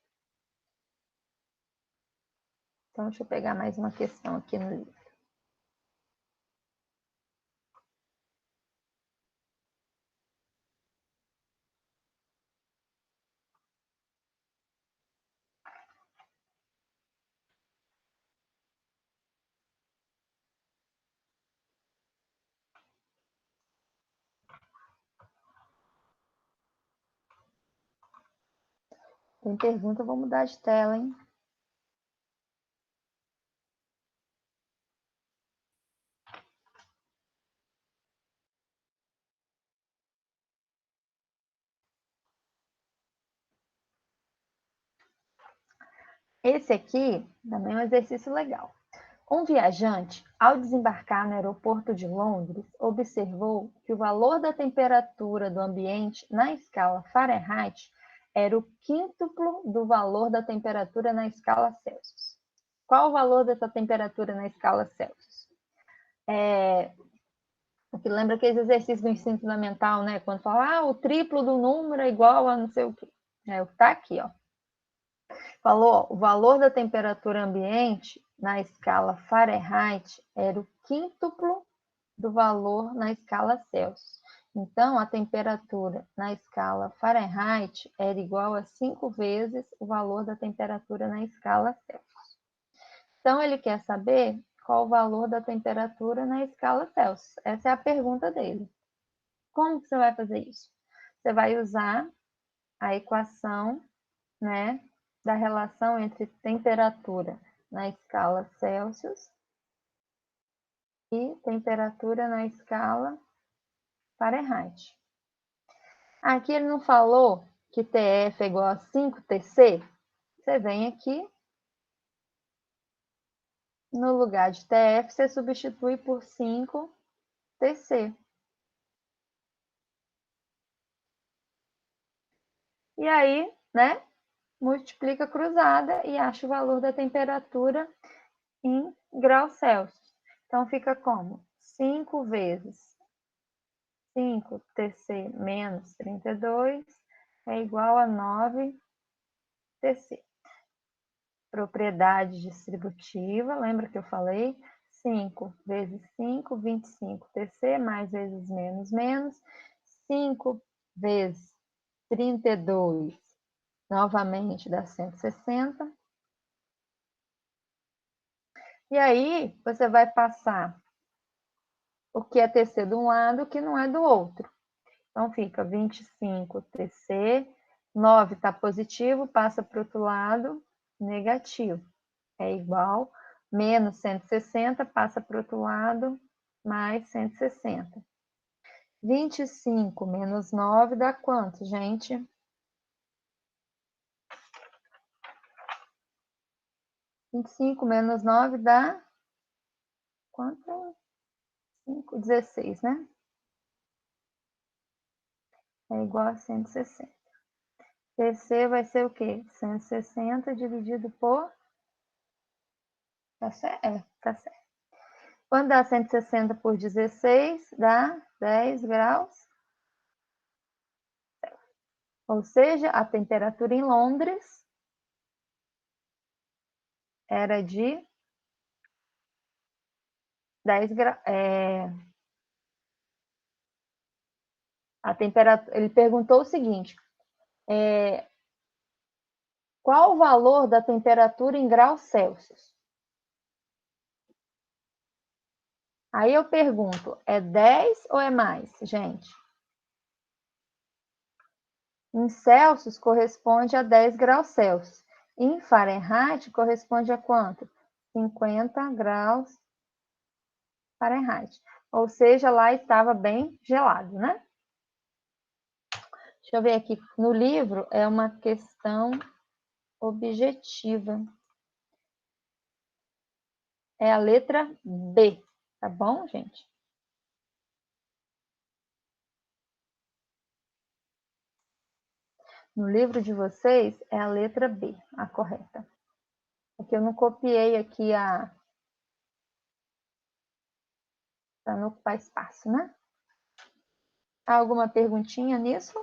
Então, deixa eu pegar mais uma questão aqui no livro. Tem pergunta, eu vou mudar de tela, hein? Esse aqui também é um exercício legal. Um viajante, ao desembarcar no aeroporto de Londres, observou que o valor da temperatura do ambiente na escala Fahrenheit era o quíntuplo do valor da temperatura na escala Celsius. Qual o valor dessa temperatura na escala Celsius? Aqui lembra aqueles exercícios do ensino fundamental, né? Quando fala, o triplo do número é igual a não sei o quê. Tá aqui, ó. Falou, ó, o valor da temperatura ambiente na escala Fahrenheit era o quíntuplo do valor na escala Celsius. Então, a temperatura na escala Fahrenheit era igual a 5 vezes o valor da temperatura na escala Celsius. Então, ele quer saber qual o valor da temperatura na escala Celsius. Essa é a pergunta dele. Como que você vai fazer isso? Você vai usar a equação, né, da relação entre temperatura na escala Celsius e temperatura na escala Fahrenheit. Aqui ele não falou que TF é igual a 5TC? Você vem aqui, no lugar de TF, você substitui por 5TC. E aí, né, multiplica cruzada e acha o valor da temperatura em graus Celsius. Então, fica como? 5 vezes 5TC menos 32 é igual a 9TC. Propriedade distributiva, lembra que eu falei? 5 vezes 5, 25TC, mais vezes menos, menos. 5 vezes 32, novamente dá 160. E aí, você vai passar o que é TC de um lado, o que não é do outro. Então, fica 25 TC, 9 está positivo, passa para o outro lado, negativo. É igual, menos 160, passa para o outro lado, mais 160. 25 menos 9 dá quanto, gente? 25 menos 9 dá quanto? 5, 16, né? É igual a 160. TC vai ser o quê? 160 dividido por... Tá certo? Tá certo. Quando dá 160 por 16, dá 10 graus. Ou seja, a temperatura em Londres era de 10 graus. A temperatura, ele perguntou o seguinte: qual o valor da temperatura em graus Celsius? Aí eu pergunto, é 10 ou é mais, gente? Em Celsius corresponde a 10 graus Celsius. Em Fahrenheit corresponde a quanto? 50 graus Fahrenheit. Ou seja, lá estava bem gelado, né? Deixa eu ver aqui. No livro é uma questão objetiva. É a letra B, tá bom, gente? No livro de vocês é a letra B, a correta. Porque eu não copiei aqui para não ocupar espaço, né? Há alguma perguntinha nisso?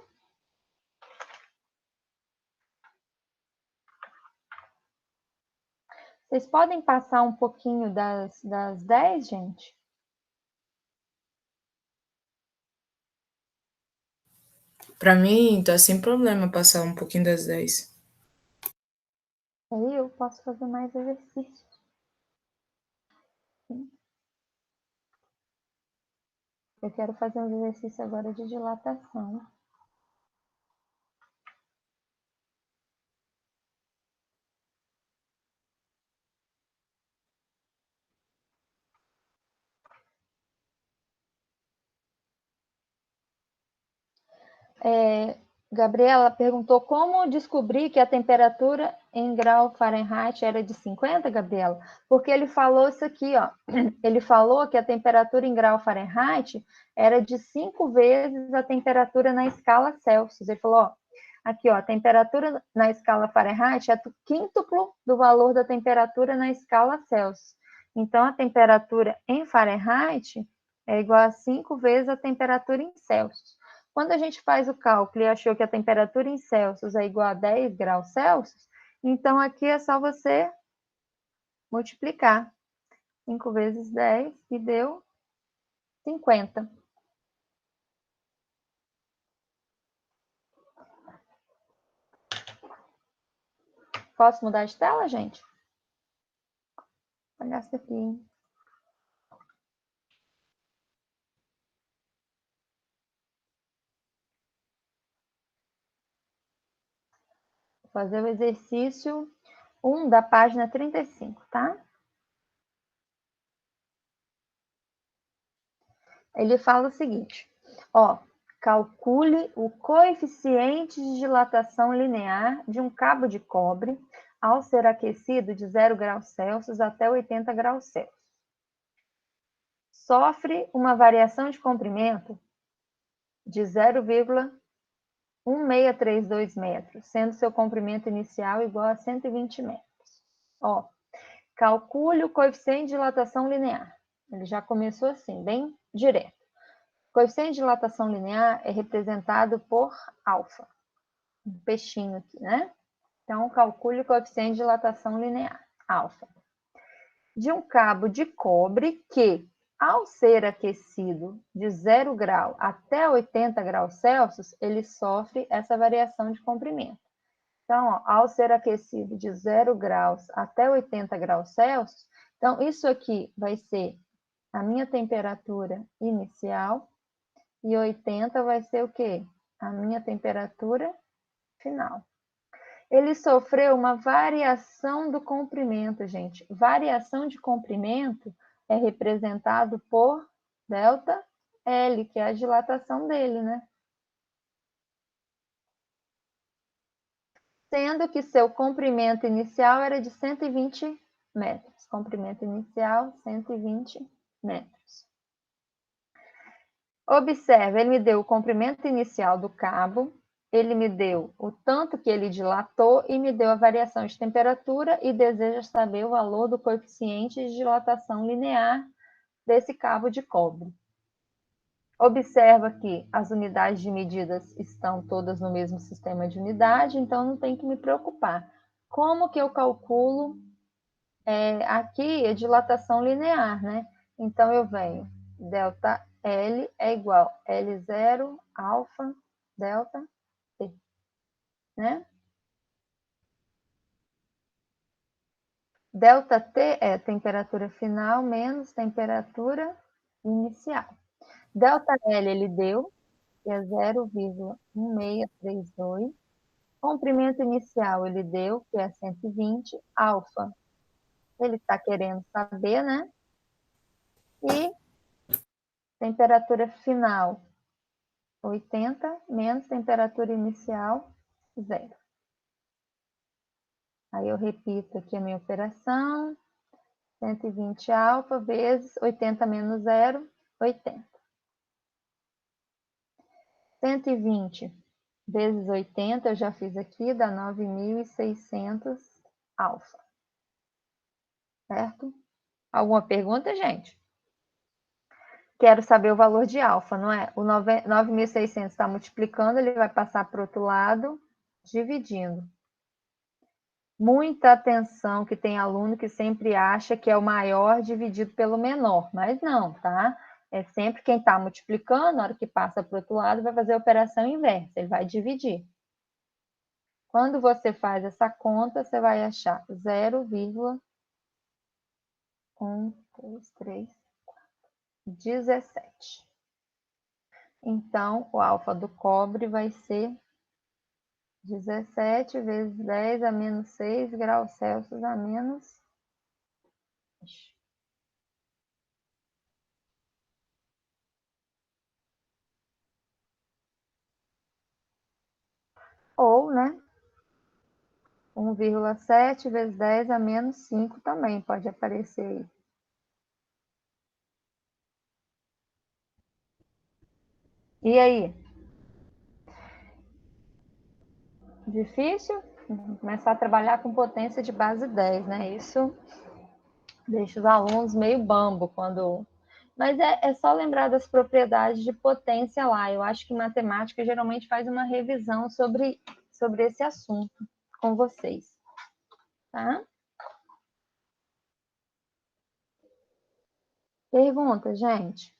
Vocês podem passar um pouquinho das 10, gente? Para mim, tá sem problema passar um pouquinho das 10. Aí eu posso fazer mais exercícios. Eu quero fazer um exercício agora de dilatação. Gabriela perguntou como descobrir que a temperatura em grau Fahrenheit era de 50, Gabriela? Porque ele falou isso aqui, ó. Ele falou que a temperatura em grau Fahrenheit era de 5 vezes a temperatura na escala Celsius. Ele falou, ó, aqui, ó, a temperatura na escala Fahrenheit é o quíntuplo do valor da temperatura na escala Celsius. Então, a temperatura em Fahrenheit é igual a 5 vezes a temperatura em Celsius. Quando a gente faz o cálculo e achou que a temperatura em Celsius é igual a 10 graus Celsius, então aqui é só você multiplicar 5 vezes 10 e deu 50. Posso mudar de tela, gente? Vou pegar isso aqui. Vou fazer o exercício 1 da página 35, tá? Ele fala o seguinte, ó, calcule o coeficiente de dilatação linear de um cabo de cobre ao ser aquecido de 0 graus Celsius até 80 graus Celsius. Sofre uma variação de comprimento de 0,1632 metros, sendo seu comprimento inicial igual a 120 metros. Ó, calcule o coeficiente de dilatação linear. Ele já começou assim, bem direto. O coeficiente de dilatação linear é representado por alfa. Um peixinho aqui, né? Então, calcule o coeficiente de dilatação linear, alfa. De um cabo de cobre que, ao ser aquecido de 0 grau até 80 graus Celsius, ele sofre essa variação de comprimento. Então, ó, ao ser aquecido de 0 graus até 80 graus Celsius, então isso aqui vai ser a minha temperatura inicial e 80 vai ser o quê? A minha temperatura final. Ele sofreu uma variação do comprimento, gente. Variação de comprimento é representado por delta L, que é a dilatação dele, né? Sendo que seu comprimento inicial era de 120 metros. Comprimento inicial, 120 metros. Observe, ele me deu o comprimento inicial do cabo, ele me deu o tanto que ele dilatou e me deu a variação de temperatura e deseja saber o valor do coeficiente de dilatação linear desse cabo de cobre. Observa que as unidades de medidas estão todas no mesmo sistema de unidade, então não tem que me preocupar. Como que eu calculo aqui a dilatação linear, né? Então eu venho, delta L é igual L0 alfa delta T, né? Delta T é temperatura final menos temperatura inicial. Delta L ele deu, que é 0,1632. Comprimento inicial ele deu, que é 120. Alfa, ele está querendo saber, né? E temperatura final, 80, menos temperatura inicial, 0. Aí eu repito aqui a minha operação. 120 alfa vezes 80 menos 0, 80. 120 vezes 80, eu já fiz aqui, dá 9.600 alfa. Certo? Alguma pergunta, gente? Quero saber o valor de alfa, não é? O 9.600 está multiplicando, ele vai passar para o outro lado, dividindo. Muita atenção, que tem aluno que sempre acha que é o maior dividido pelo menor, mas não, tá? É sempre quem está multiplicando, na hora que passa para o outro lado, vai fazer a operação inversa, ele vai dividir. Quando você faz essa conta, você vai achar 0,1, 2, 3, 4, 17. Então, o alfa do cobre vai ser 17 vezes 10 a menos 6 graus Celsius a menos. Ou, né? 1,7 vezes 10 a menos 5 também pode aparecer aí. E aí? Difícil? Começar a trabalhar com potência de base 10, né? Isso deixa os alunos meio bambo quando... Mas é só lembrar das propriedades de potência lá. Eu acho que matemática geralmente faz uma revisão sobre esse assunto com vocês. Tá? Pergunta, gente?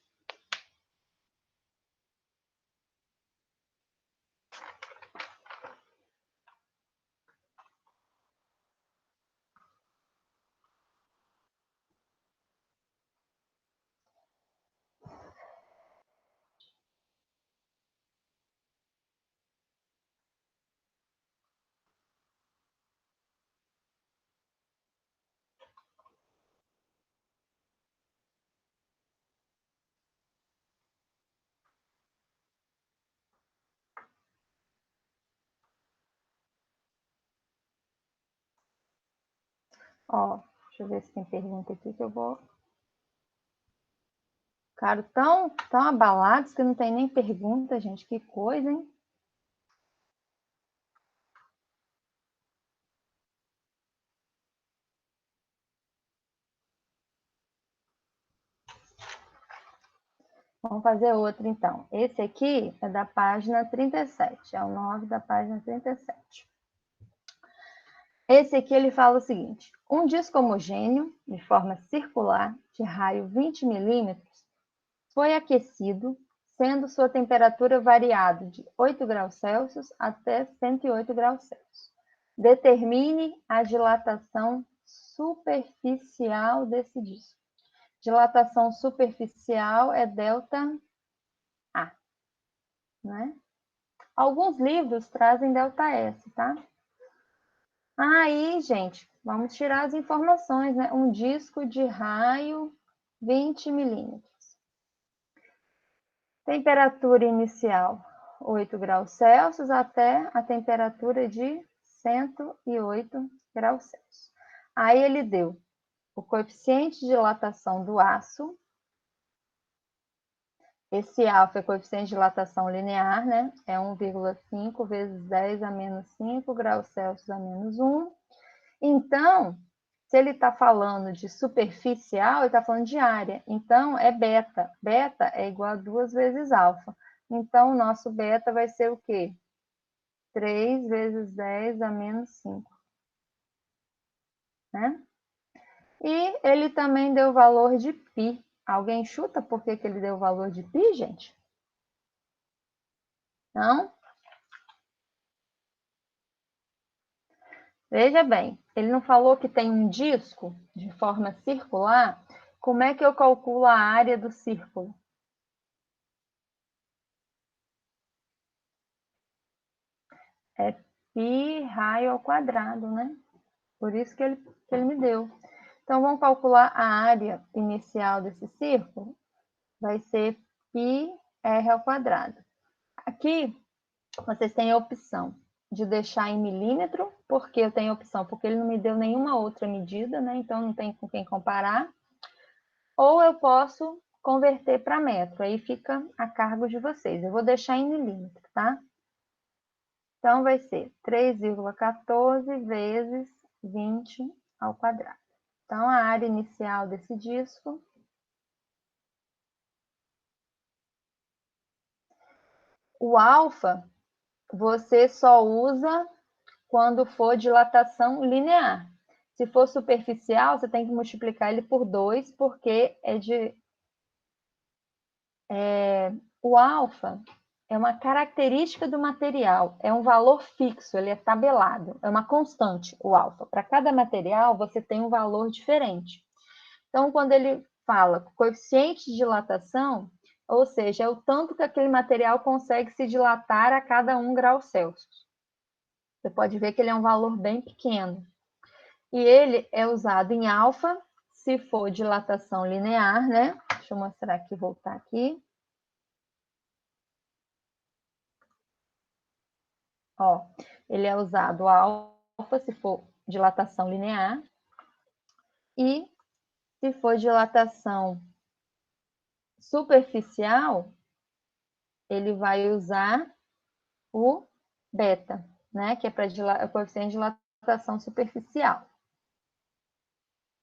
Ó, deixa eu ver se tem pergunta aqui que eu vou... Cara, tão abalados que não tem nem pergunta, gente. Que coisa, hein? Vamos fazer outro, então. Esse aqui é da página 37. É o 9 da página 37. Esse aqui ele fala o seguinte. Um disco homogêneo, de forma circular, de raio 20 milímetros, foi aquecido, sendo sua temperatura variada de 8 graus Celsius até 108 graus Celsius. Determine a dilatação superficial desse disco. Dilatação superficial é delta A. né? Alguns livros trazem ΔS, tá? Aí, gente, vamos tirar as informações, né? Um disco de raio 20 milímetros. Temperatura inicial 8 graus Celsius até a temperatura de 108 graus Celsius. Aí ele deu o coeficiente de dilatação do aço. Esse alfa é coeficiente de dilatação linear, né? É 1,5 vezes 10 a menos 5 graus Celsius a menos 1. Então, se ele está falando de superficial, ele está falando de área. Então, é beta. Beta é igual a 2 vezes alfa. Então, o nosso beta vai ser o quê? 3 vezes 10 a menos 5. Né? E ele também deu o valor de π. Alguém chuta por que ele deu o valor de π, gente? Não? Veja bem, ele não falou que tem um disco de forma circular? Como é que eu calculo a área do círculo? É π raio ao quadrado, né? Por isso que ele me deu. Então, vamos calcular a área inicial desse círculo? Vai ser πr ao quadrado. Aqui, vocês têm a opção de deixar em milímetro, porque eu tenho a opção, porque ele não me deu nenhuma outra medida, né? Então, não tem com quem comparar. Ou eu posso converter para metro, aí fica a cargo de vocês. Eu vou deixar em milímetro, tá? Então, vai ser 3,14 vezes 20 ao quadrado. Então, a área inicial desse disco o alfa você só usa quando for dilatação linear. Se for superficial, você tem que multiplicar ele por 2, porque o alfa é uma característica do material, é um valor fixo, ele é tabelado, é uma constante, o alfa. Para cada material, você tem um valor diferente. Então, quando ele fala coeficiente de dilatação, ou seja, é o tanto que aquele material consegue se dilatar a cada 1 grau Celsius. Você pode ver que ele é um valor bem pequeno. E ele é usado em alfa, se for dilatação linear, né? Deixa eu mostrar aqui, voltar aqui. Ó, ele é usado alfa, se for dilatação linear. E se for dilatação superficial, ele vai usar o beta, né? Que é para o coeficiente de dilatação superficial.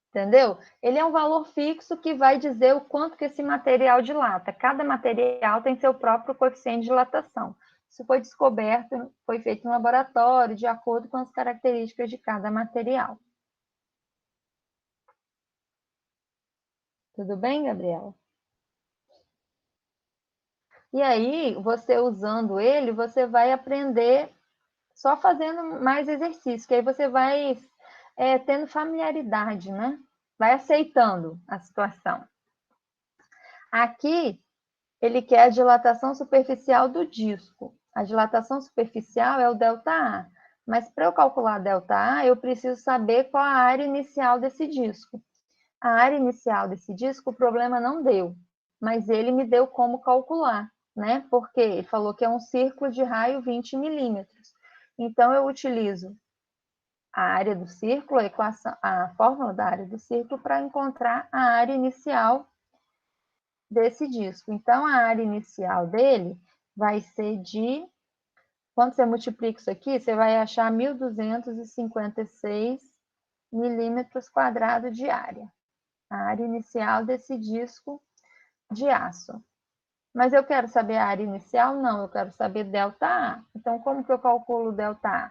Entendeu? Ele é um valor fixo que vai dizer o quanto que esse material dilata. Cada material tem seu próprio coeficiente de dilatação. Isso foi descoberto, foi feito em laboratório, de acordo com as características de cada material. Tudo bem, Gabriela? E aí, você usando ele, você vai aprender só fazendo mais exercício, que aí você vai tendo familiaridade, né? Vai aceitando a situação. Aqui, ele quer a dilatação superficial do disco. A dilatação superficial é o ΔA. Mas para eu calcular ΔA, eu preciso saber qual a área inicial desse disco. A área inicial desse disco, o problema não deu, mas ele me deu como calcular, né? Porque ele falou que é um círculo de raio 20 milímetros. Então, eu utilizo a área do círculo, a fórmula da área do círculo, para encontrar a área inicial desse disco. Então, a área inicial dele vai ser de... Quando você multiplica isso aqui, você vai achar 1.256 milímetros quadrados de área. A área inicial desse disco de aço. Mas eu quero saber a área inicial? Não, eu quero saber ΔA. Então, como que eu calculo ΔA?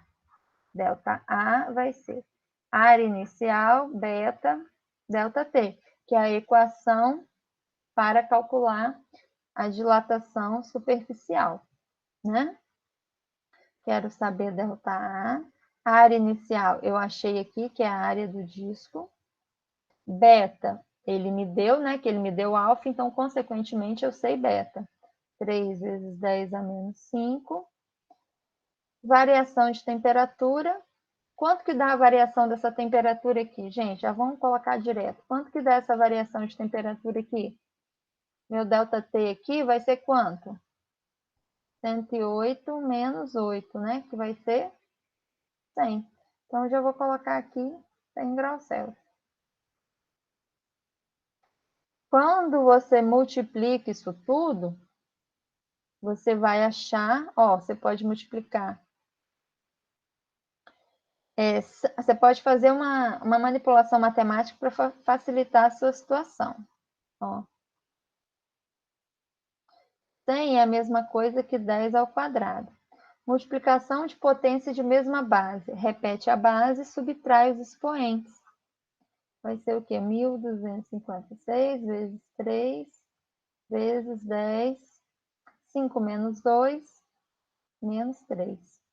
ΔA vai ser área inicial, beta, ΔT, que é a equação para calcular a dilatação superficial, né? Quero saber ΔA. A área inicial eu achei aqui, que é a área do disco. Beta, ele me deu, né? Que ele me deu alfa, então, consequentemente, eu sei beta. 3 vezes 10 a menos 5. Variação de temperatura. Quanto que dá a variação dessa temperatura aqui? Gente, já vamos colocar direto. Quanto que dá essa variação de temperatura aqui? Meu ΔT aqui vai ser quanto? 108 menos 8, né? Que vai ser 100. Então, eu já vou colocar aqui 100 graus Celsius. Quando você multiplica isso tudo, você vai achar, ó, você pode multiplicar. Você pode fazer uma manipulação matemática para facilitar a sua situação. Ó. 100 é a mesma coisa que 10 ao quadrado. Multiplicação de potência de mesma base. Repete a base e subtrai os expoentes. Vai ser o quê? 1.256 vezes 3 vezes 10. 5 menos 2, menos 3.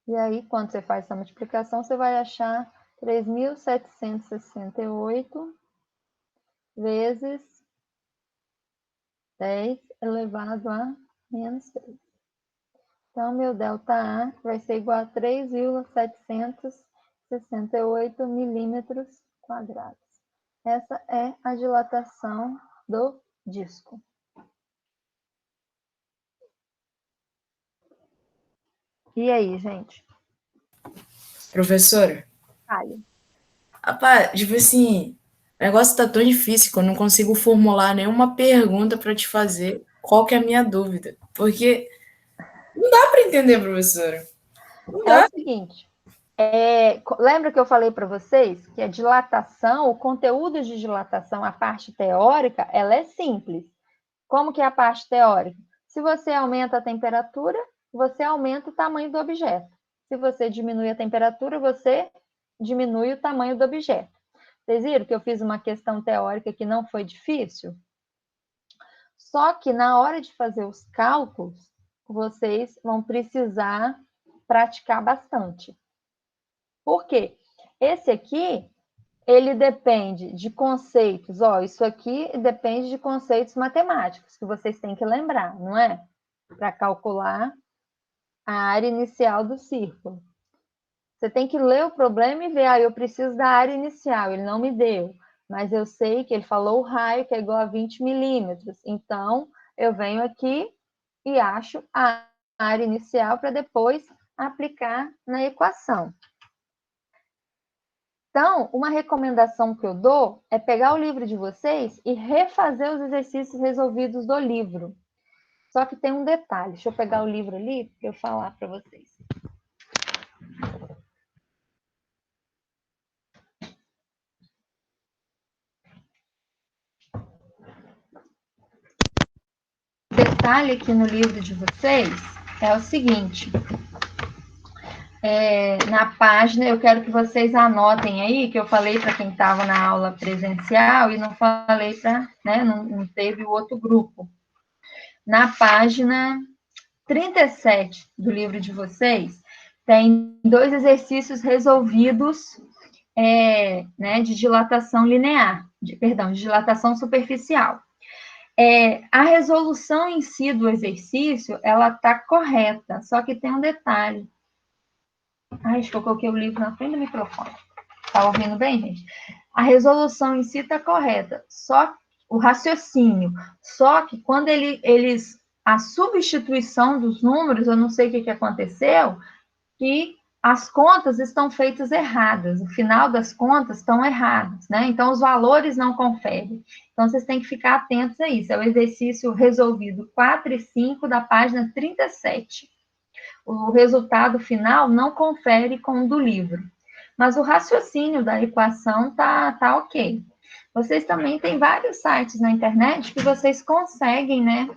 E aí, quando você faz essa multiplicação, você vai achar 3.768 vezes 10 elevado a menos 3. Então, meu ΔA vai ser igual a 3,768 milímetros quadrados. Essa é a dilatação do disco. E aí, gente? Professora, Fale. rapaz, tipo assim, o negócio tá tão difícil que eu não consigo formular nenhuma pergunta para te fazer. Qual que é a minha dúvida? Porque não dá para entender, professora. Não É o dá. seguinte, lembra que eu falei para vocês que a dilatação, o conteúdo de dilatação, a parte teórica, ela é simples. Como que é a parte teórica? Se você aumenta a temperatura, você aumenta o tamanho do objeto. Se você diminui a temperatura, você diminui o tamanho do objeto. Vocês viram que eu fiz uma questão teórica que não foi difícil? Só que na hora de fazer os cálculos, vocês vão precisar praticar bastante. Por quê? Esse aqui, ele depende de conceitos, ó, isso aqui depende de conceitos matemáticos, que vocês têm que lembrar, não é? Para calcular a área inicial do círculo. Você tem que ler o problema e ver, eu preciso da área inicial, ele não me deu, mas eu sei que ele falou o raio, que é igual a 20 milímetros, então eu venho aqui e acho a área inicial para depois aplicar na equação. Então, uma recomendação que eu dou é pegar o livro de vocês e refazer os exercícios resolvidos do livro. Só que tem um detalhe, deixa eu pegar o livro ali para eu falar para vocês. O detalhe aqui no livro de vocês é o seguinte. Na página, eu quero que vocês anotem aí, que eu falei para quem estava na aula presencial e não falei para, né, não teve o outro grupo. Na página 37 do livro de vocês, tem 2 exercícios resolvidos né, de dilatação linear, de dilatação superficial. A resolução em si do exercício, ela está correta, só que tem um detalhe. Acho que eu coloquei o livro na frente do microfone. Tá ouvindo bem, gente? A resolução em si está correta, só o raciocínio. Só que quando a substituição dos números, eu não sei o que aconteceu, que as contas estão feitas erradas, o final das contas estão erradas, né? Então, os valores não conferem. Então, vocês têm que ficar atentos a isso. É o exercício resolvido 4 e 5 da página 37. O resultado final não confere com o do livro. Mas o raciocínio da equação tá ok. Vocês também têm vários sites na internet que vocês conseguem, né,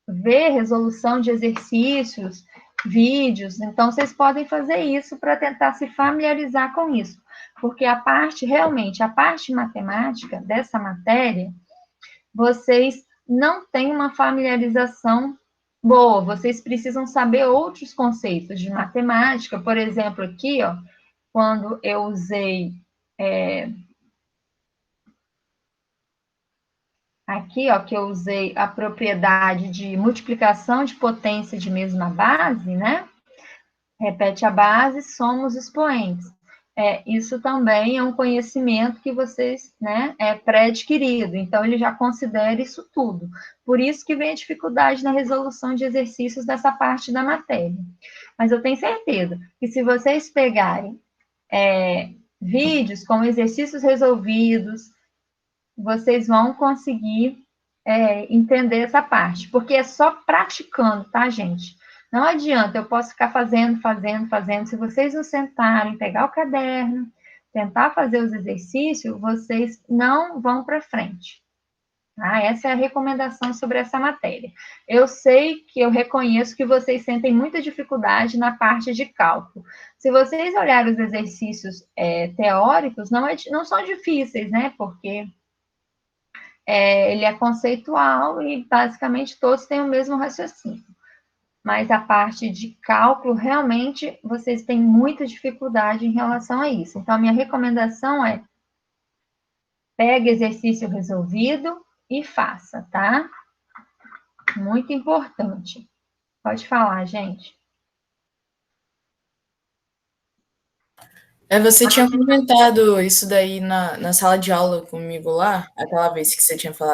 ver resolução de exercícios, vídeos. Então, vocês podem fazer isso para tentar se familiarizar com isso. Porque a parte matemática dessa matéria, vocês não têm uma familiarização boa. Vocês precisam saber outros conceitos de matemática. Por exemplo, aqui, ó, quando eu usei Aqui, ó, que eu usei a propriedade de multiplicação de potência de mesma base, né? Repete a base, somos expoentes. Isso também é um conhecimento que vocês, né, é pré-adquirido, então ele já considera isso tudo. Por isso que vem a dificuldade na resolução de exercícios dessa parte da matéria. Mas eu tenho certeza que se vocês pegarem vídeos com exercícios resolvidos, vocês vão conseguir entender essa parte, porque é só praticando, tá, gente? Não adianta, eu posso ficar fazendo. Se vocês não sentarem, pegar o caderno, tentar fazer os exercícios, vocês não vão para frente. Tá? Essa é a recomendação sobre essa matéria. Eu sei que eu reconheço que vocês sentem muita dificuldade na parte de cálculo. Se vocês olharem os exercícios teóricos, não são difíceis, né? Porque ele é conceitual e basicamente todos têm o mesmo raciocínio. Mas a parte de cálculo, realmente, vocês têm muita dificuldade em relação a isso. Então, a minha recomendação é pegue exercício resolvido e faça, tá? Muito importante. Pode falar, gente. Você tinha comentado isso daí na sala de aula comigo lá, aquela vez que você tinha falado